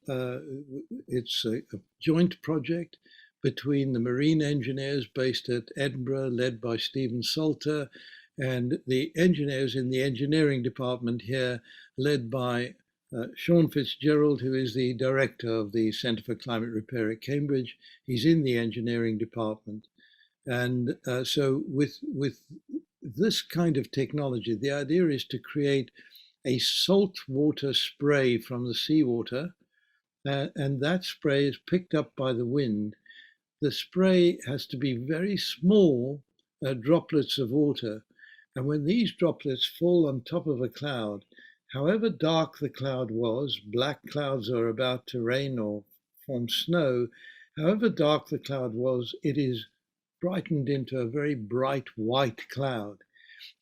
it's a joint project between the marine engineers based at Edinburgh, led by Stephen Salter, and the engineers in the engineering department here, led by Sean Fitzgerald, who is the director of the Centre for Climate Repair at Cambridge. He's in the engineering department. And so with this kind of technology, the idea is to create a saltwater spray from the seawater, and that spray is picked up by the wind. The spray has to be very small droplets of water. And when these droplets fall on top of a cloud, however dark the cloud was, black clouds are about to rain or form snow, however dark the cloud was, it is brightened into a very bright white cloud.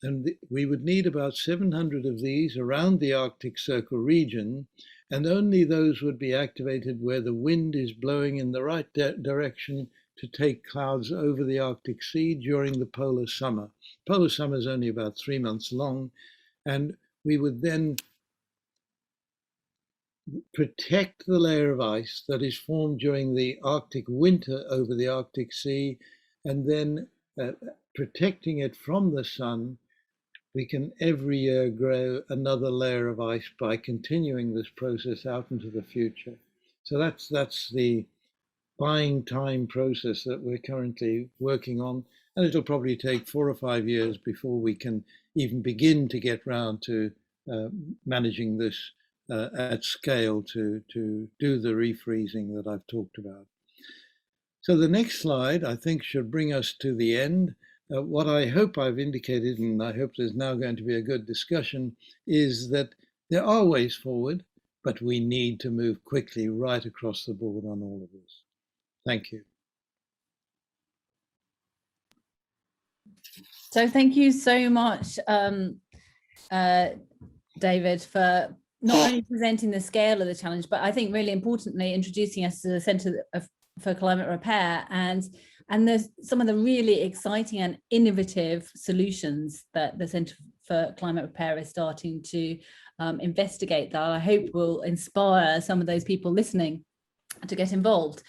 And we would need about 700 of these around the Arctic Circle region, and only those would be activated where the wind is blowing in the right direction to take clouds over the Arctic Sea during the polar summer. Polar summer is only about 3 months long, and we would then protect the layer of ice that is formed during the Arctic winter over the Arctic Sea, and then protecting it from the sun, we can every year grow another layer of ice by continuing this process out into the future. So that's the buying time process that we're currently working on, and it'll probably take 4 or 5 years before we can even begin to get round to managing this at scale to do the refreezing that I've talked about. So the next slide, I think, should bring us to the end. What I hope I've indicated, and I hope there's now going to be a good discussion, is that there are ways forward, but we need to move quickly right across the board on all of this. Thank you. So thank you so much, David, for not only presenting the scale of the challenge, but I think really importantly, introducing us to the Centre for Climate Repair and there's some of the really exciting and innovative solutions that the Centre for Climate Repair is starting to investigate that I hope will inspire some of those people listening to get involved.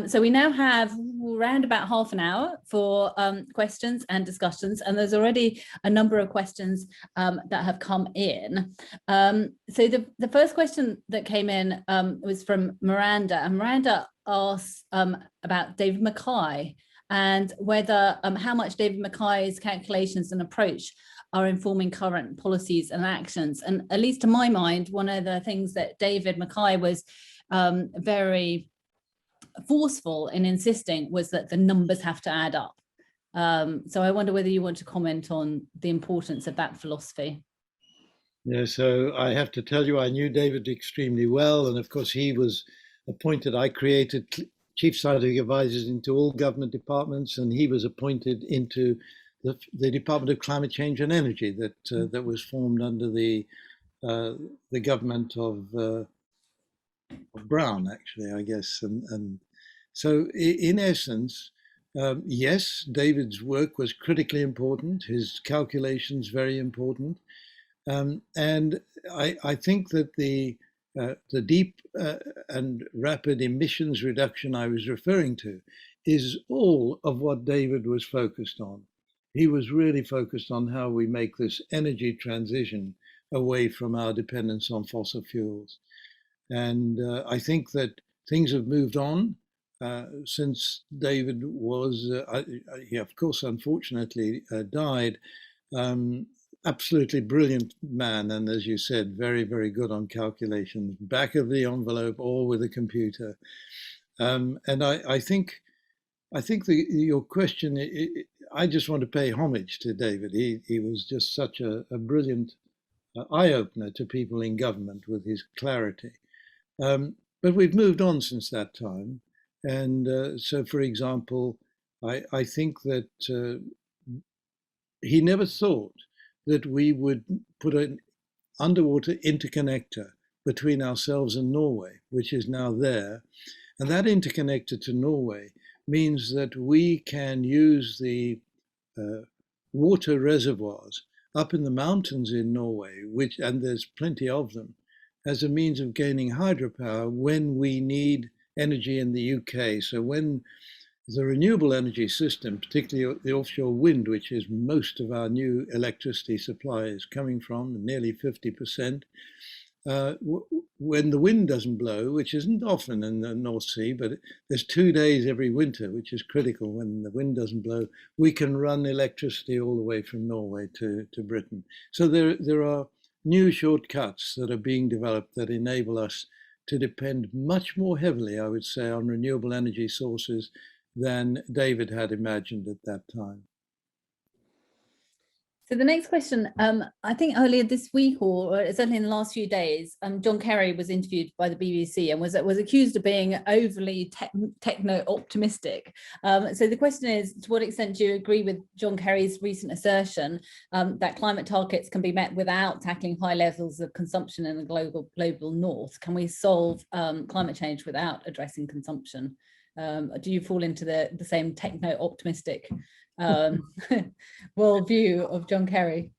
So we now have around about half an hour for questions and discussions, and there's already a number of questions that have come in. So the first question that came in was from Miranda, and Miranda asks about David Mackay and whether how much David Mackay's calculations and approach are informing current policies and actions. And at least to my mind, one of the things that David Mackay was very forceful in insisting was that the numbers have to add up. So I wonder whether you want to comment on the importance of that philosophy. Yeah, so I have to tell you, I knew David extremely well. And of course, he was appointed, I created chief scientific advisors into all government departments, and he was appointed into the Department of Climate Change and Energy that was formed under the government of Brown, actually, I guess. And so in essence, yes, David's work was critically important, his calculations very important. And I think that the deep and rapid emissions reduction I was referring to is all of what David was focused on. He was really focused on how we make this energy transition away from our dependence on fossil fuels. And I think that things have moved on since David was, he of course, unfortunately died. Absolutely brilliant man, and as you said, very, very good on calculations, back of the envelope, all with a computer. And I think your question, I just want to pay homage to David. He was just such a brilliant eye-opener to people in government with his clarity. But we've moved on since that time. And so, for example, I think that he never thought that we would put an underwater interconnector between ourselves and Norway, which is now there. And that interconnector to Norway means that we can use the water reservoirs up in the mountains in Norway, and there's plenty of them, as a means of gaining hydropower when we need energy in the UK. So when the renewable energy system, particularly the offshore wind, which is most of our new electricity supply is coming from, nearly 50%, when the wind doesn't blow, which isn't often in the North Sea, but there's 2 days every winter, which is critical when the wind doesn't blow, we can run electricity all the way from Norway to Britain. So there are new shortcuts that are being developed that enable us to depend much more heavily, I would say, on renewable energy sources than David had imagined at that time. So the next question, I think earlier this week, or certainly in the last few days, John Kerry was interviewed by the BBC and was accused of being overly techno-optimistic. So the question is, to what extent do you agree with John Kerry's recent assertion that climate targets can be met without tackling high levels of consumption in the global north? Can we solve climate change without addressing consumption? Do you fall into the same techno-optimistic worldview of John Kerry?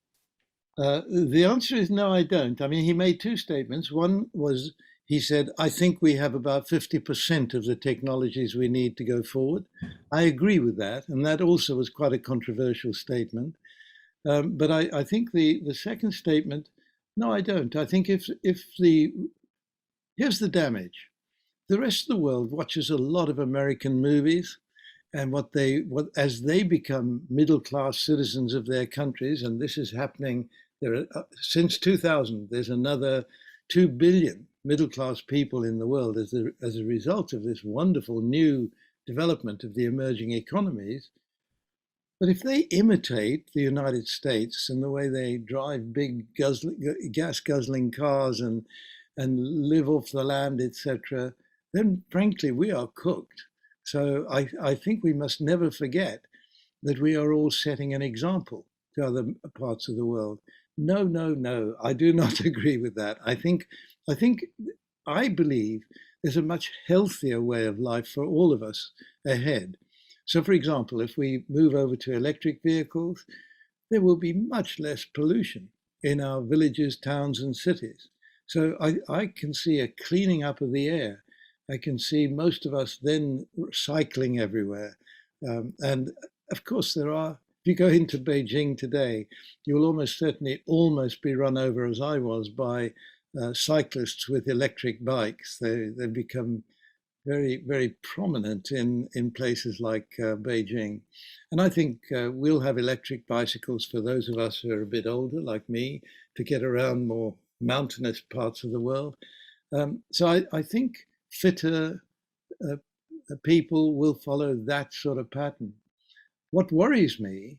The answer is no, I don't. I mean, he made two statements. One was, he said, I think we have about 50% of the technologies we need to go forward. I agree with that. And that also was quite a controversial statement. But I think the second statement, no, I don't. I think here's the damage. The rest of the world watches a lot of American movies, and as they become middle-class citizens of their countries, and this is happening since 2000, there's another 2 billion middle-class people in the world as a result of this wonderful new development of the emerging economies. But if they imitate the United States in the way they drive big gas-guzzling cars and live off the land, etc., then frankly, we are cooked. So I think we must never forget that we are all setting an example to other parts of the world. No, I do not agree with that. I believe there's a much healthier way of life for all of us ahead. So for example, if we move over to electric vehicles, there will be much less pollution in our villages, towns, and cities. So I can see a cleaning up of the air. I can see most of us then cycling everywhere. And of course, if you go into Beijing today, you will almost certainly be run over, as I was, by cyclists with electric bikes. They've become very, very prominent in places like Beijing. And I think we'll have electric bicycles for those of us who are a bit older, like me, to get around more mountainous parts of the world. So I think fitter people will follow that sort of pattern. What worries me,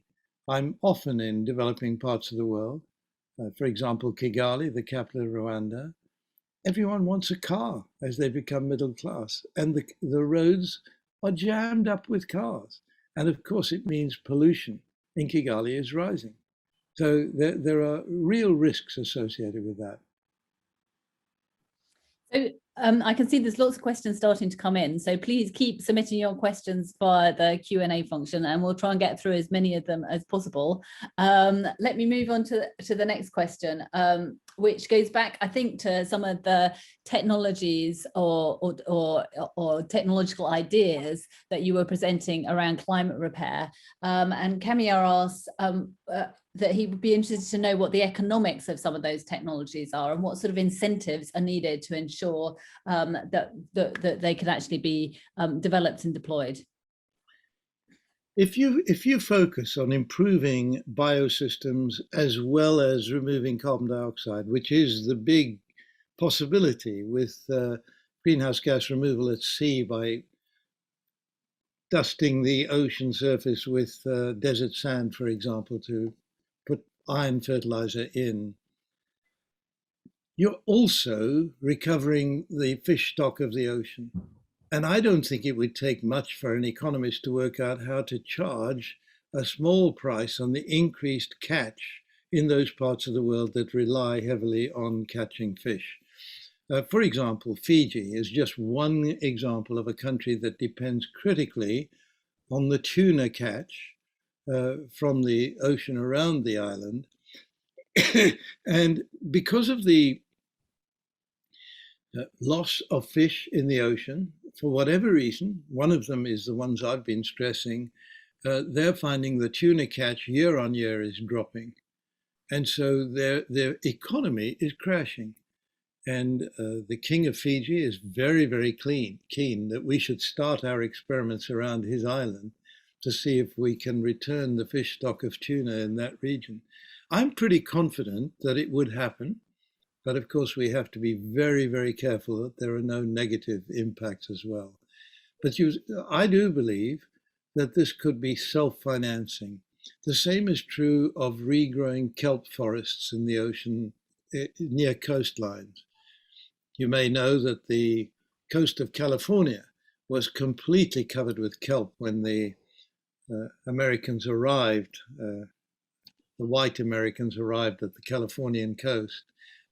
I'm often in developing parts of the world, for example, Kigali, the capital of Rwanda. Everyone wants a car as they become middle class, and the roads are jammed up with cars. And of course, it means pollution in Kigali is rising. So there are real risks associated with that. So I can see there's lots of questions starting to come in. So please keep submitting your questions via the Q&A function, and we'll try and get through as many of them as possible. Let me move on to the next question, which goes back, I think, to some of the technologies or technological ideas that you were presenting around climate repair. And Kamiar asks that he would be interested to know what the economics of some of those technologies are and what sort of incentives are needed to ensure that they can actually be developed and deployed. If you focus on improving biosystems as well as removing carbon dioxide, which is the big possibility with greenhouse gas removal at sea by dusting the ocean surface with desert sand, for example, to put iron fertilizer in, you're also recovering the fish stock of the ocean. And I don't think it would take much for an economist to work out how to charge a small price on the increased catch in those parts of the world that rely heavily on catching fish. For example, Fiji is just one example of a country that depends critically on the tuna catch from the ocean around the island. And because of the loss of fish in the ocean, for whatever reason, one of them is the ones I've been stressing, they're finding the tuna catch year on year is dropping. And so their economy is crashing. And the King of Fiji is very, very keen that we should start our experiments around his island to see if we can return the fish stock of tuna in that region. I'm pretty confident that it would happen. But of course, we have to be very, very careful that there are no negative impacts as well. But I do believe that this could be self-financing. The same is true of regrowing kelp forests in the ocean near coastlines. You may know that the coast of California was completely covered with kelp when the Americans arrived, the white Americans arrived at the Californian coast.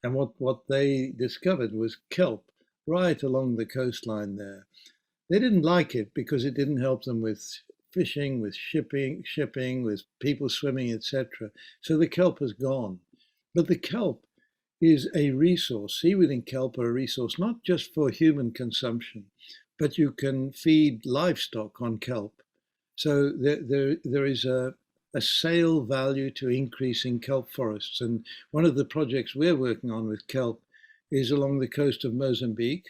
And what they discovered was kelp right along the coastline there. They didn't like it because it didn't help them with fishing, with shipping, with people swimming, etc. So the kelp has gone. But the kelp is a resource. Seaweed and kelp are a resource not just for human consumption, but you can feed livestock on kelp. So there is a sale value to increasing kelp forests. And one of the projects we're working on with kelp is along the coast of Mozambique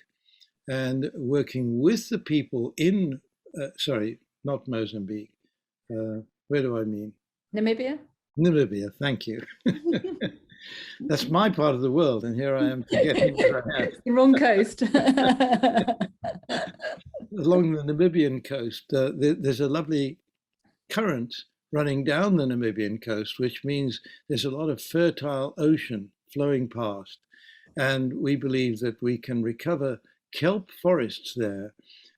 and working with the people in, sorry, not Mozambique. Where do I mean? Namibia? Namibia, thank you. That's my part of the world, and here I am forgetting what I have. The wrong coast. Along the Namibian coast, there's a lovely current running down the Namibian coast, which means there's a lot of fertile ocean flowing past. And we believe that we can recover kelp forests there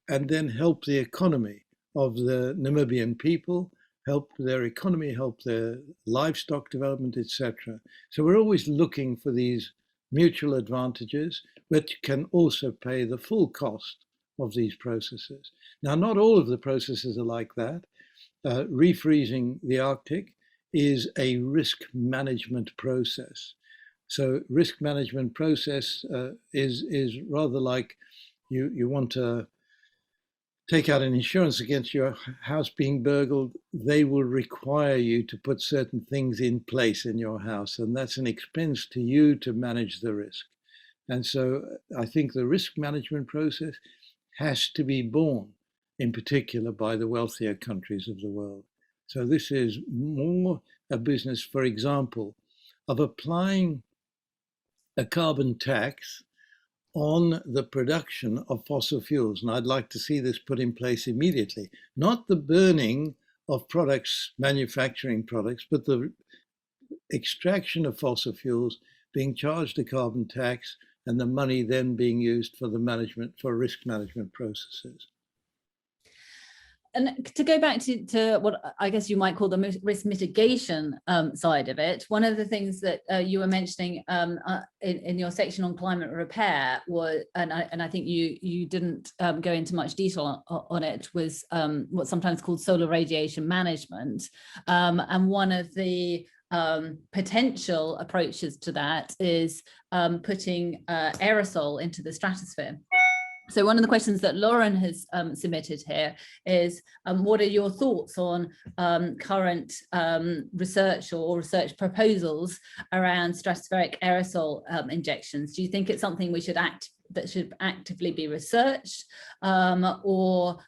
and then help the economy of the Namibian people, help their economy, help their livestock development, etc. So we're always looking for these mutual advantages, which can also pay the full cost of these processes. Now, not all of the processes are like that. Refreezing the Arctic is a risk management process. So risk management process is rather like you want to take out an insurance against your house being burgled. They will require you to put certain things in place in your house, and that's an expense to you to manage the risk. And so I think the risk management process has to be borne, in particular by the wealthier countries of the world. So this is more a business, for example, of applying a carbon tax on the production of fossil fuels. And I'd like to see this put in place immediately, not the burning of products, manufacturing products, but the extraction of fossil fuels being charged a carbon tax and the money then being used for the management, for risk management processes. And to go back to what I guess you might call the risk mitigation side of it, one of the things that you were mentioning in your section on climate repair was, and I think you didn't go into much detail on it, was what's sometimes called solar radiation management. And one of the potential approaches to that is putting aerosol into the stratosphere. So one of the questions that Lauren has submitted here is, what are your thoughts on current research or research proposals around stratospheric aerosol injections? Do you think it's something we should should actively be researched, or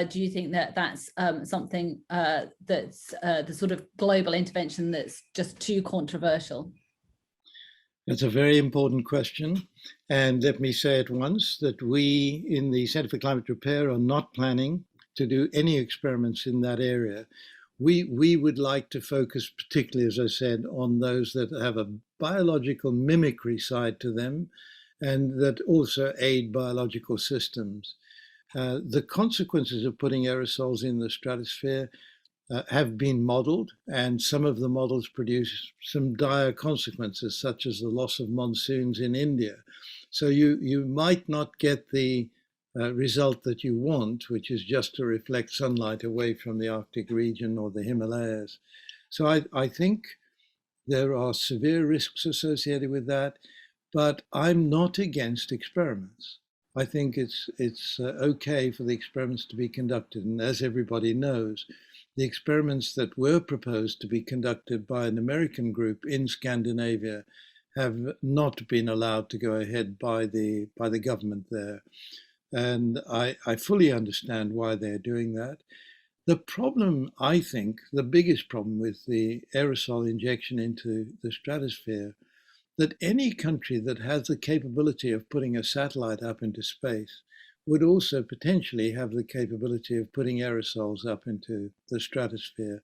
do you think that that's something that's the sort of global intervention that's just too controversial? That's a very important question. And let me say at once that we in the Centre for Climate Repair are not planning to do any experiments in that area. We would like to focus particularly, as I said, on those that have a biological mimicry side to them and that also aid biological systems. The consequences of putting aerosols in the stratosphere have been modeled, and some of the models produce some dire consequences, such as the loss of monsoons in India. So you might not get the result that you want, which is just to reflect sunlight away from the Arctic region or the Himalayas. So I think there are severe risks associated with that, but I'm not against experiments. I think it's okay for the experiments to be conducted, and as everybody knows, the experiments that were proposed to be conducted by an American group in Scandinavia have not been allowed to go ahead by the government there. And I fully understand why they're doing that. The problem, I think, the biggest problem with the aerosol injection into the stratosphere, that any country that has the capability of putting a satellite up into space would also potentially have the capability of putting aerosols up into the stratosphere.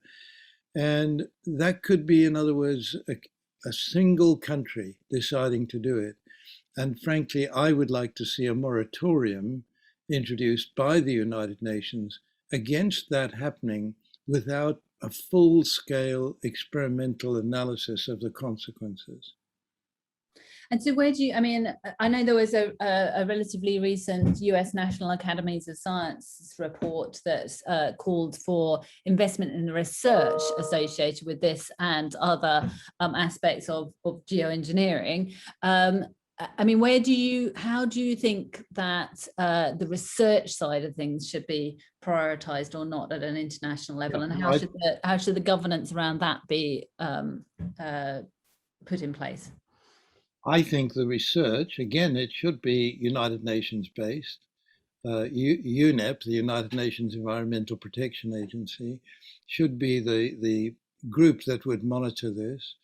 And that could be, in other words, a single country deciding to do it. And frankly, I would like to see a moratorium introduced by the United Nations against that happening without a full-scale experimental analysis of the consequences. And so where do you, I mean, I know there was a relatively recent US National Academies of Science report that called for investment in the research associated with this and other aspects of geoengineering. I mean, how do you think that the research side of things should be prioritized or not at an international level? And how should the governance around that be put in place? I think the research, again, it should be United Nations based. UNEP, the United Nations Environmental Protection Agency, should be the group that would monitor this.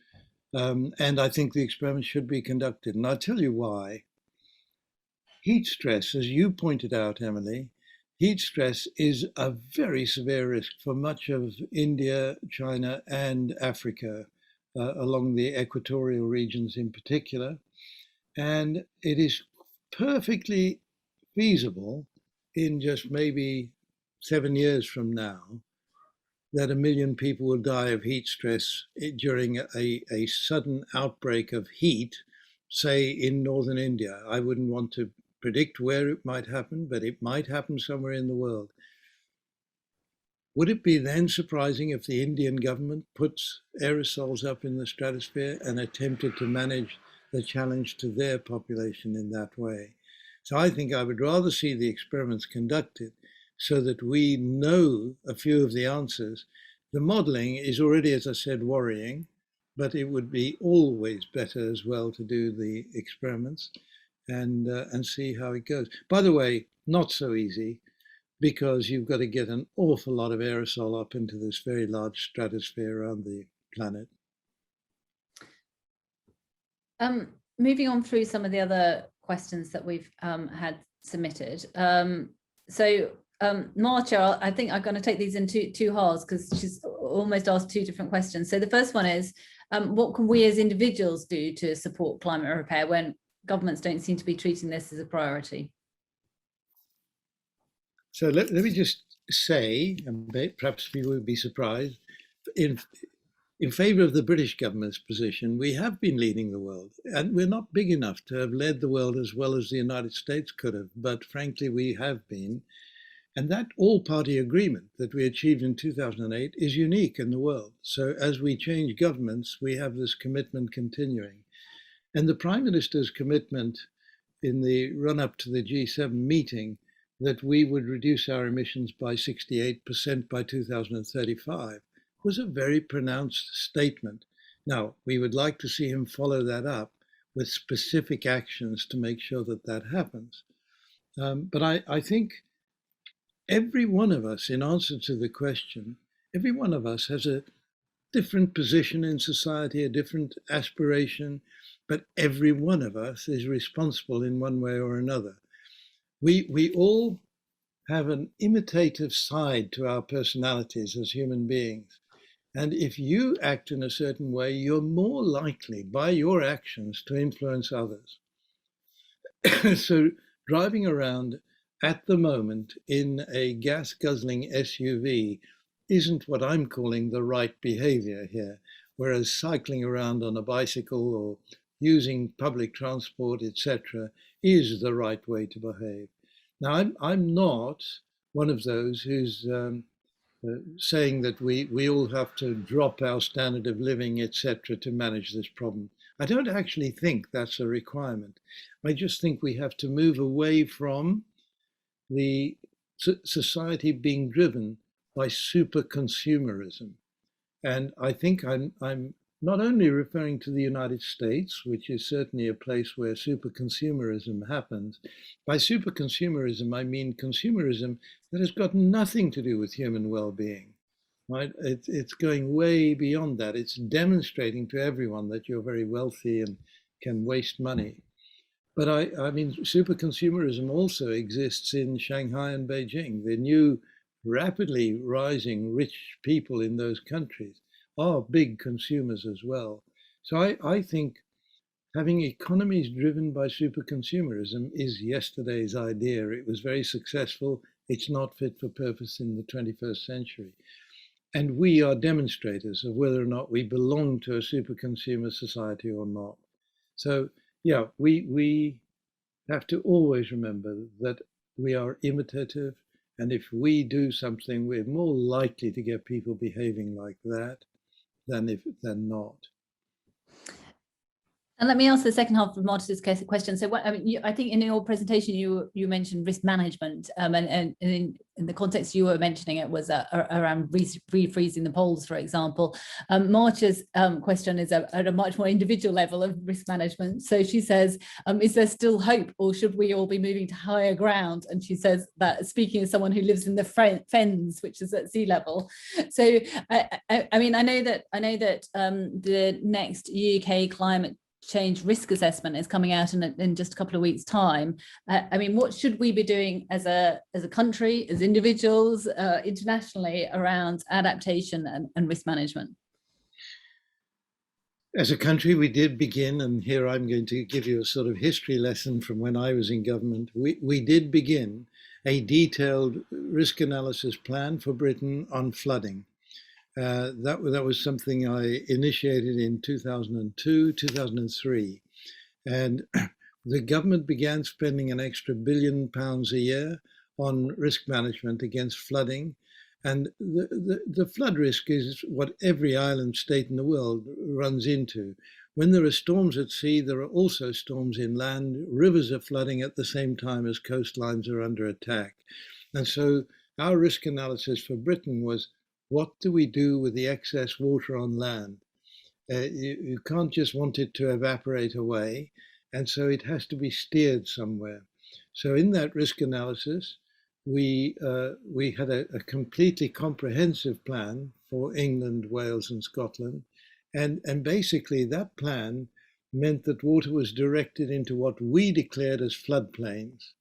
And I think the experiment should be conducted. And I'll tell you why. Heat stress, as you pointed out, Emily, heat stress is a very severe risk for much of India, China, and Africa. Along the equatorial regions in particular. And it is perfectly feasible in just maybe 7 years from now that 1 million people will die of heat stress during a sudden outbreak of heat, say in northern India. I wouldn't want to predict where it might happen, but it might happen somewhere in the world. Would it be then surprising if the Indian government puts aerosols up in the stratosphere and attempted to manage the challenge to their population in that way? So I think I would rather see the experiments conducted so that we know a few of the answers. The modeling is already, as I said, worrying, but it would be always better as well to do the experiments and see how it goes. By the way, not so easy, because you've got to get an awful lot of aerosol up into this very large stratosphere around the planet. Moving on through some of the other questions that we've had submitted. So Marcia, I think I'm going to take these in two halves because she's almost asked two different questions. So the first one is, what can we as individuals do to support climate repair when governments don't seem to be treating this as a priority? So let me just say, and perhaps people would be surprised, in favour of the British government's position, we have been leading the world, and we're not big enough to have led the world as well as the United States could have, but frankly, we have been. And that all-party agreement that we achieved in 2008 is unique in the world. So as we change governments, we have this commitment continuing. And the Prime Minister's commitment in the run-up to the G7 meeting that we would reduce our emissions by 68% by 2035 was a very pronounced statement. Now, we would like to see him follow that up with specific actions to make sure that that happens. But I think every one of us, in answer to the question, every one of us has a different position in society, a different aspiration, but every one of us is responsible in one way or another. We all have an imitative side to our personalities as human beings. And if you act in a certain way, you're more likely by your actions to influence others. So driving around at the moment in a gas guzzling SUV isn't what I'm calling the right behavior here, whereas cycling around on a bicycle or using public transport, etc., is the right way to behave. Now, I'm not one of those who's saying that we all have to drop our standard of living, etc., to manage this problem. I don't actually think that's a requirement. I just think we have to move away from the society being driven by super consumerism. And I think I'm not only referring to the United States, which is certainly a place where super consumerism happens. By super consumerism, I mean consumerism that has got nothing to do with human well-being. Right? It's going way beyond that. It's demonstrating to everyone that you're very wealthy and can waste money. But I mean, super consumerism also exists in Shanghai and Beijing. The new rapidly rising rich people in those countries are big consumers as well. So I think having economies driven by super consumerism is yesterday's idea. It was very successful. It's not fit for purpose in the 21st century. And we are demonstrators of whether or not we belong to a super consumer society or not. So yeah, we have to always remember that we are imitative. And if we do something, we're more likely to get people behaving like that than not. And let me ask the second half of Marta's question. So, what I mean, I think in your presentation you mentioned risk management, and in the context you were mentioning it was around refreezing the poles, for example. Marta's question is at a much more individual level of risk management. So she says, is there still hope, or should we all be moving to higher ground? And she says that, speaking as someone who lives in the fens, which is at sea level. So, I mean, I know that the next UK climate change risk assessment is coming out in just a couple of weeks' time. I mean, what should we be doing as a country, as individuals, internationally, around adaptation and risk management? As a country, we did begin, and here I'm going to give you a sort of history lesson from when I was in government. We did begin a detailed risk analysis plan for Britain on flooding. That was something I initiated in 2002, 2003. And the government began spending an extra £1 billion a year on risk management against flooding. And the flood risk is what every island state in the world runs into. When there are storms at sea, there are also storms inland. Rivers are flooding at the same time as coastlines are under attack. And so our risk analysis for Britain was, what do we do with the excess water on land? You can't just want it to evaporate away, and so it has to be steered somewhere. So in that risk analysis, we had a completely comprehensive plan for England, Wales, and Scotland, and basically that plan meant that water was directed into what we declared as floodplains.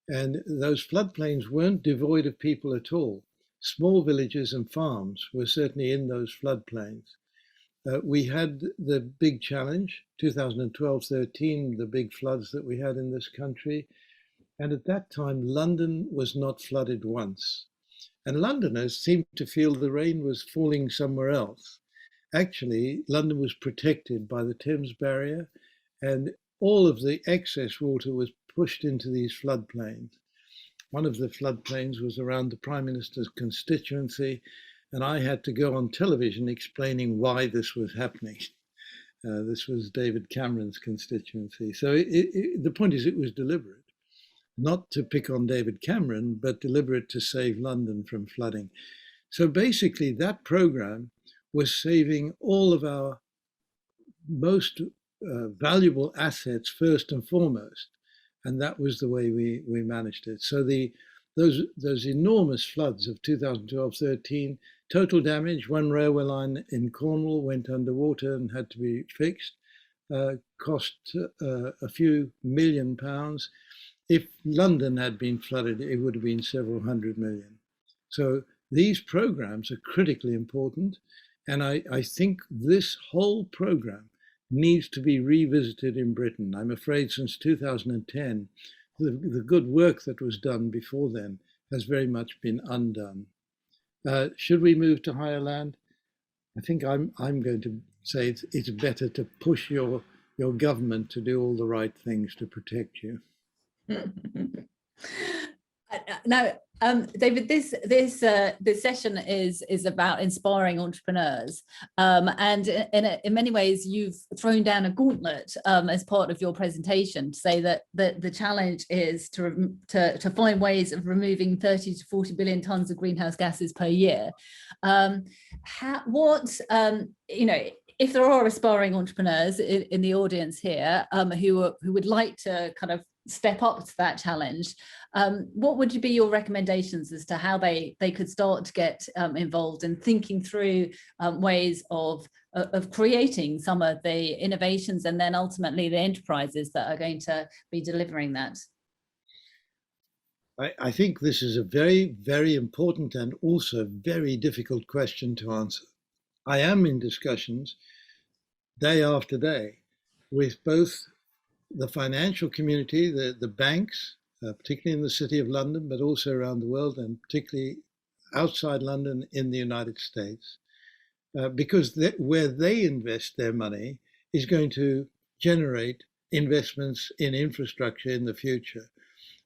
And those floodplains weren't devoid of people at all. Small villages and farms were certainly in those floodplains. We had the big challenge, 2012-13, the big floods that we had in this country. And at that time, London was not flooded once. And Londoners seemed to feel the rain was falling somewhere else. Actually, London was protected by the Thames barrier, and all of the excess water was pushed into these floodplains. One of the floodplains was around the Prime Minister's constituency, and I had to go on television explaining why this was happening. This was David Cameron's constituency. So the point is, it was deliberate, not to pick on David Cameron, but deliberate to save London from flooding. So basically, that program was saving all of our most valuable assets first and foremost. And that was the way we managed it. So those enormous floods of 2012-13, total damage, one railway line in Cornwall went underwater and had to be fixed, cost a few £1 million. If London had been flooded, it would have been several hundred million. So these programs are critically important. And I think this whole program needs to be revisited in Britain. I'm afraid since 2010, the good work that was done before then has very much been undone. Should we move to higher land? I think I'm going to say it's better to push your government to do all the right things to protect you. Now, David, this session is about inspiring entrepreneurs, and in many ways you've thrown down a gauntlet as part of your presentation to say that the challenge is to find ways of removing 30 to 40 billion tons of greenhouse gases per year. If there are aspiring entrepreneurs in the audience here who would like to kind of step up to that challenge, what would be your recommendations as to how they could start to get involved in thinking through ways of creating some of the innovations and then ultimately the enterprises that are going to be delivering that? I think this is a very, very important and also very difficult question to answer. I am in discussions day after day with both the financial community, the banks, particularly in the City of London, but also around the world, and particularly outside London in the United States, because where they invest their money is going to generate investments in infrastructure in the future.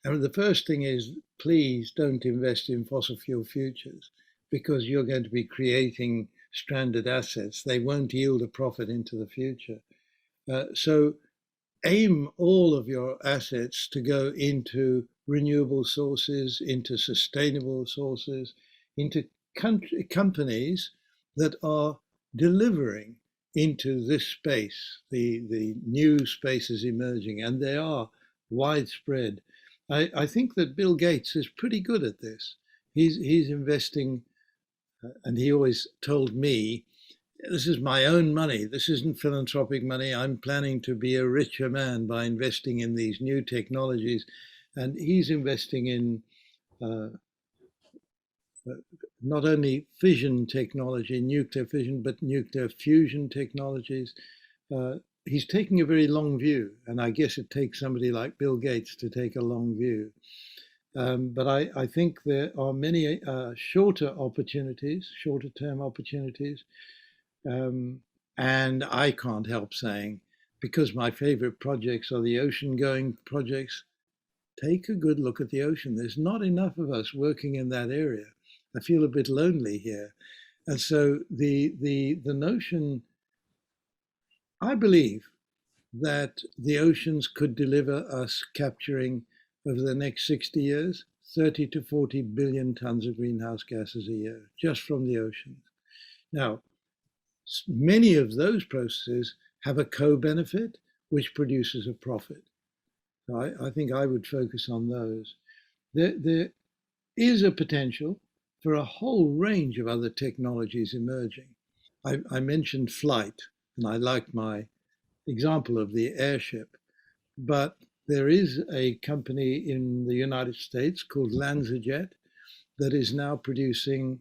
And the first thing is, please don't invest in fossil fuel futures, because you're going to be creating stranded assets. They won't yield a profit into the future. So aim all of your assets to go into renewable sources, into sustainable sources, into companies that are delivering into this space. The new spaces emerging, and they are widespread. I think that Bill Gates is pretty good at this. He's investing, and he always told me, this is my own money. This isn't philanthropic money. I'm planning to be a richer man by investing in these new technologies. And he's investing in not only fission technology, nuclear fission, but nuclear fusion technologies. He's taking a very long view. And I guess it takes somebody like Bill Gates to take a long view. But I think there are many shorter term opportunities. And I can't help saying, because my favorite projects are the ocean-going projects, take a good look at the ocean. There's not enough of us working in that area. I feel a bit lonely here. And so the notion, I believe that the oceans could deliver us capturing over the next 60 years, 30 to 40 billion tons of greenhouse gases a year, just from the oceans. Now, many of those processes have a co-benefit, which produces a profit. So I think I would focus on those. There is a potential for a whole range of other technologies emerging. I mentioned flight, and I like my example of the airship, but there is a company in the United States called LanzaJet that is now producing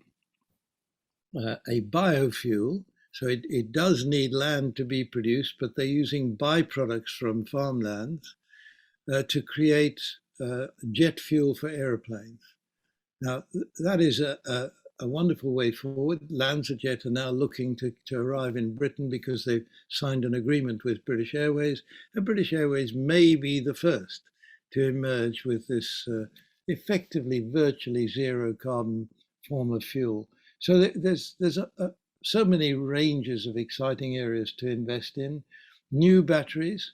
a biofuel. So it does need land to be produced, but they're using byproducts from farmlands to create jet fuel for aeroplanes. Now, that is a wonderful way forward. LanzaJet are now looking to arrive in Britain because they've signed an agreement with British Airways, and British Airways may be the first to emerge with this effectively virtually zero carbon form of fuel. So there's so many ranges of exciting areas to invest in. New batteries.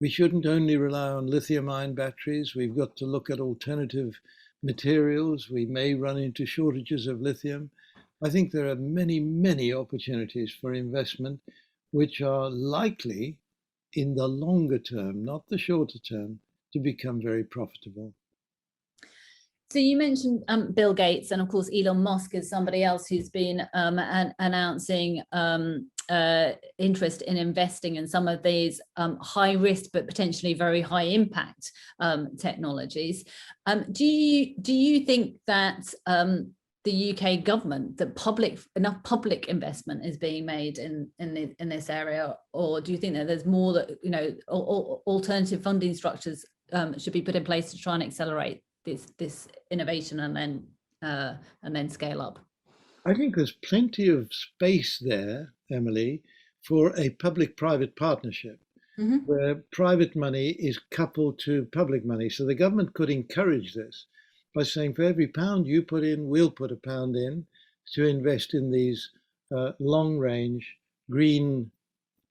We shouldn't only rely on lithium-ion batteries. We've got to look at alternative materials. We may run into shortages of lithium. I think there are many, many opportunities for investment which are likely in the longer term, not the shorter term, to become very profitable. So you mentioned Bill Gates, and of course Elon Musk is somebody else who's been announcing interest in investing in some of these high risk but potentially very high impact technologies. Do you think that the UK government, that enough public investment is being made in this area, or do you think that there's more that, you know, alternative funding structures should be put in place to try and accelerate this innovation and then scale up? I think there's plenty of space there, Emily, for a public-private partnership where private money is coupled to public money. So the government could encourage this by saying, for every pound you put in, we'll put a pound in to invest in these long-range green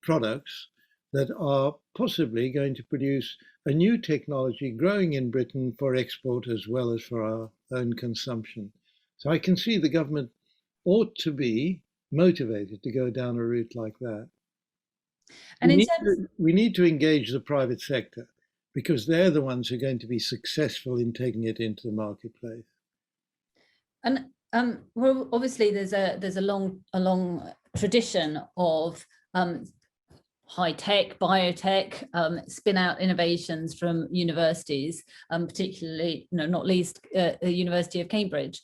products that are possibly going to produce a new technology growing in Britain for export as well as for our own consumption. So I can see the government ought to be motivated to go down a route like that. And we need to engage the private sector, because they're the ones who are going to be successful in taking it into the marketplace. And well, obviously there's a long tradition of high-tech, biotech, spin-out innovations from universities, particularly, not least the University of Cambridge.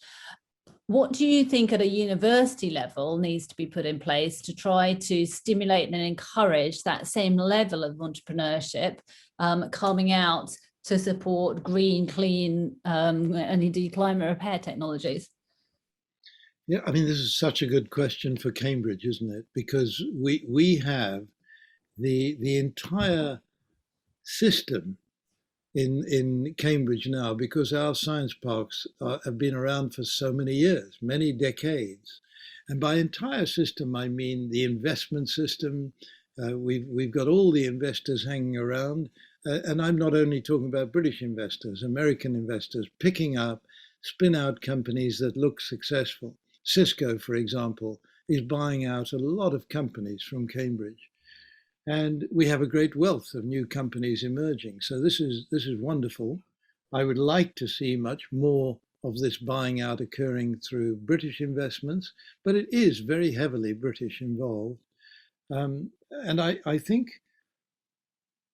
What do you think at a university level needs to be put in place to try to stimulate and encourage that same level of entrepreneurship coming out to support green, clean, and indeed climate repair technologies? Yeah, I mean, this is such a good question for Cambridge, isn't it? Because we have the entire system in Cambridge now, because our science parks have been around for so many years, many decades. And by entire system, I mean the investment system. We've got all the investors hanging around. And I'm not only talking about British investors, American investors picking up spin-out companies that look successful. Cisco, for example, is buying out a lot of companies from Cambridge. And we have a great wealth of new companies emerging. So this is wonderful. I would like to see much more of this buying out occurring through British investments, but it is very heavily British involved. And I think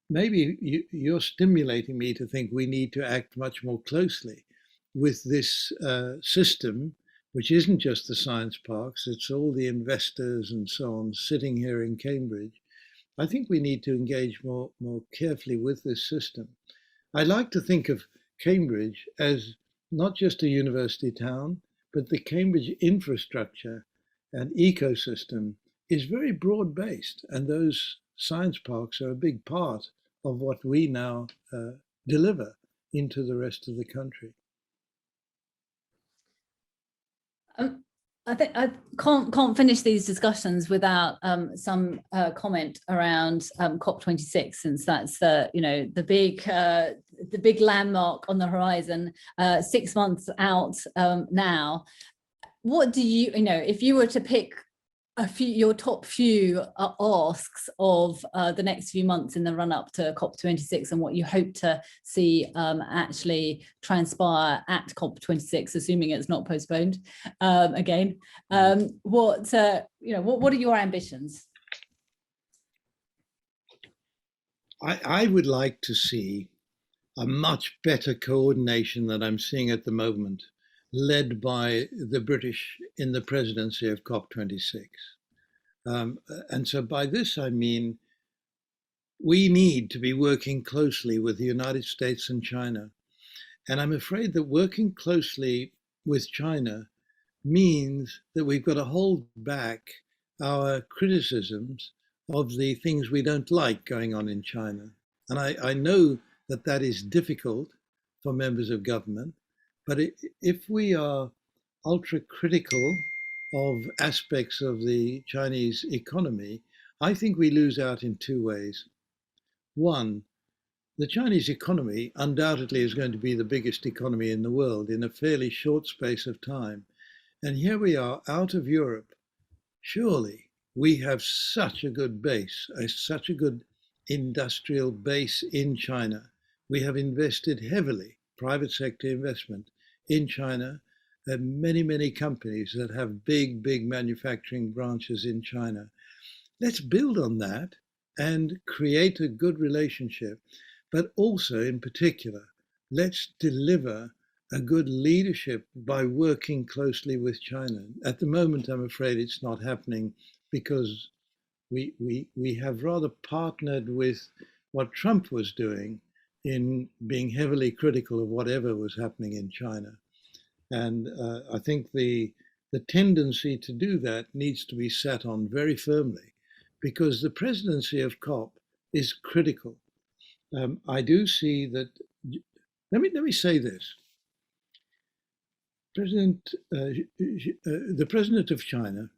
maybe you're stimulating me to think we need to act much more closely with this system, which isn't just the science parks, it's all the investors and so on sitting here in Cambridge. I think we need to engage more carefully with this system. I like to think of Cambridge as not just a university town, but the Cambridge infrastructure and ecosystem is very broad-based, and those science parks are a big part of what we now deliver into the rest of the country. I think I can't finish these discussions without some comment around COP26, since that's the big landmark on the horizon, 6 months out now. What do if you were to pick your top few asks of the next few months in the run up to COP26, and what you hope to see actually transpire at COP26, assuming it's not postponed again, what are your ambitions? I would like to see a much better coordination that I'm seeing at the moment, led by the British in the presidency of COP26. And so by this, I mean, we need to be working closely with the United States and China. And I'm afraid that working closely with China means that we've got to hold back our criticisms of the things we don't like going on in China. And I know that that is difficult for members of government, but if we are ultra critical of aspects of the Chinese economy, I think we lose out in two ways. One, the Chinese economy undoubtedly is going to be the biggest economy in the world in a fairly short space of time. And here we are out of Europe. Surely we have such a good base, such a good industrial base in China. We have invested heavily, private sector investment in China. There are many, many companies that have big, big manufacturing branches in China. Let's build on that and create a good relationship. But also, in particular, let's deliver a good leadership by working closely with China. At the moment, I'm afraid it's not happening because we have rather partnered with what Trump was doing in being heavily critical of whatever was happening in China. And I think the tendency to do that needs to be sat on very firmly, because the presidency of COP is critical. I do see that. Let me say this. The president of China,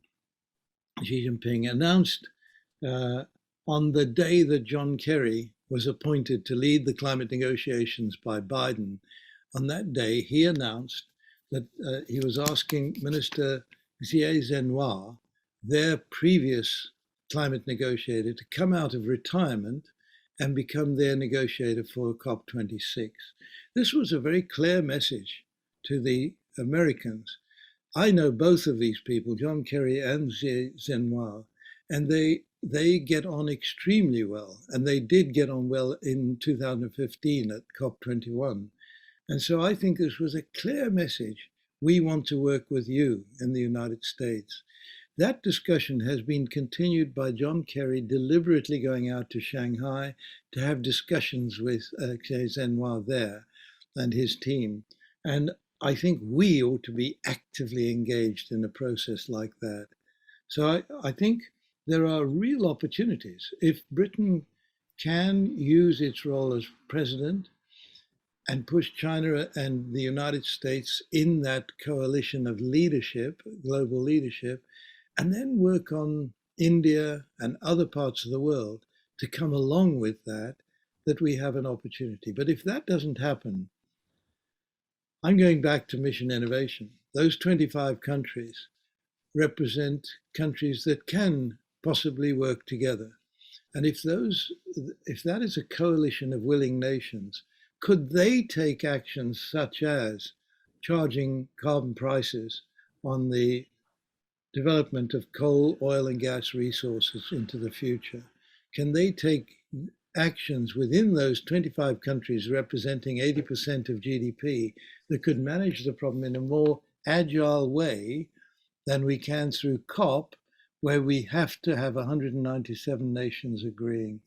Xi Jinping, announced on the day that John Kerry was appointed to lead the climate negotiations by Biden. On that day, he announced that he was asking Minister Xie Zhenhua, their previous climate negotiator, to come out of retirement and become their negotiator for COP26. This was a very clear message to the Americans. I know both of these people, John Kerry and Xie Zhenhua, and they get on extremely well. And they did get on well in 2015 at COP21. And so I think this was a clear message. We want to work with you in the United States. That discussion has been continued by John Kerry deliberately going out to Shanghai to have discussions with Xie Zhenhua there and his team. And I think we ought to be actively engaged in a process like that. So I think there are real opportunities. If Britain can use its role as president and push China and the United States in that coalition of leadership, global leadership, and then work on India and other parts of the world to come along with that, that we have an opportunity. But if that doesn't happen, I'm going back to mission innovation. Those 25 countries represent countries that can possibly work together. And if that is a coalition of willing nations, could they take actions such as charging carbon prices on the development of coal, oil, and gas resources into the future? Can they take actions within those 25 countries representing 80% of GDP that could manage the problem in a more agile way than we can through COP, where we have to have 197 nations agreeing?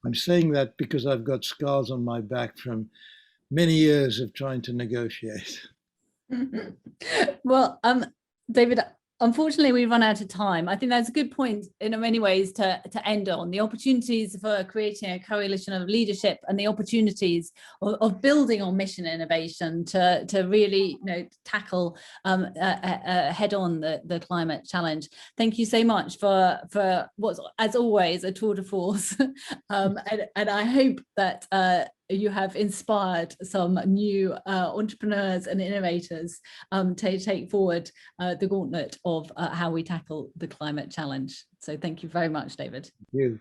I'm saying that because I've got scars on my back from many years of trying to negotiate. Well, David, unfortunately, we've run out of time. I think that's a good point in many ways to end on. The opportunities for creating a coalition of leadership and the opportunities of building on mission innovation to really tackle head on the climate challenge. Thank you so much for what's, as always, a tour de force. And I hope that you have inspired some new entrepreneurs and innovators to take forward the gauntlet of how we tackle the climate challenge. So thank you very much, David. Thank you.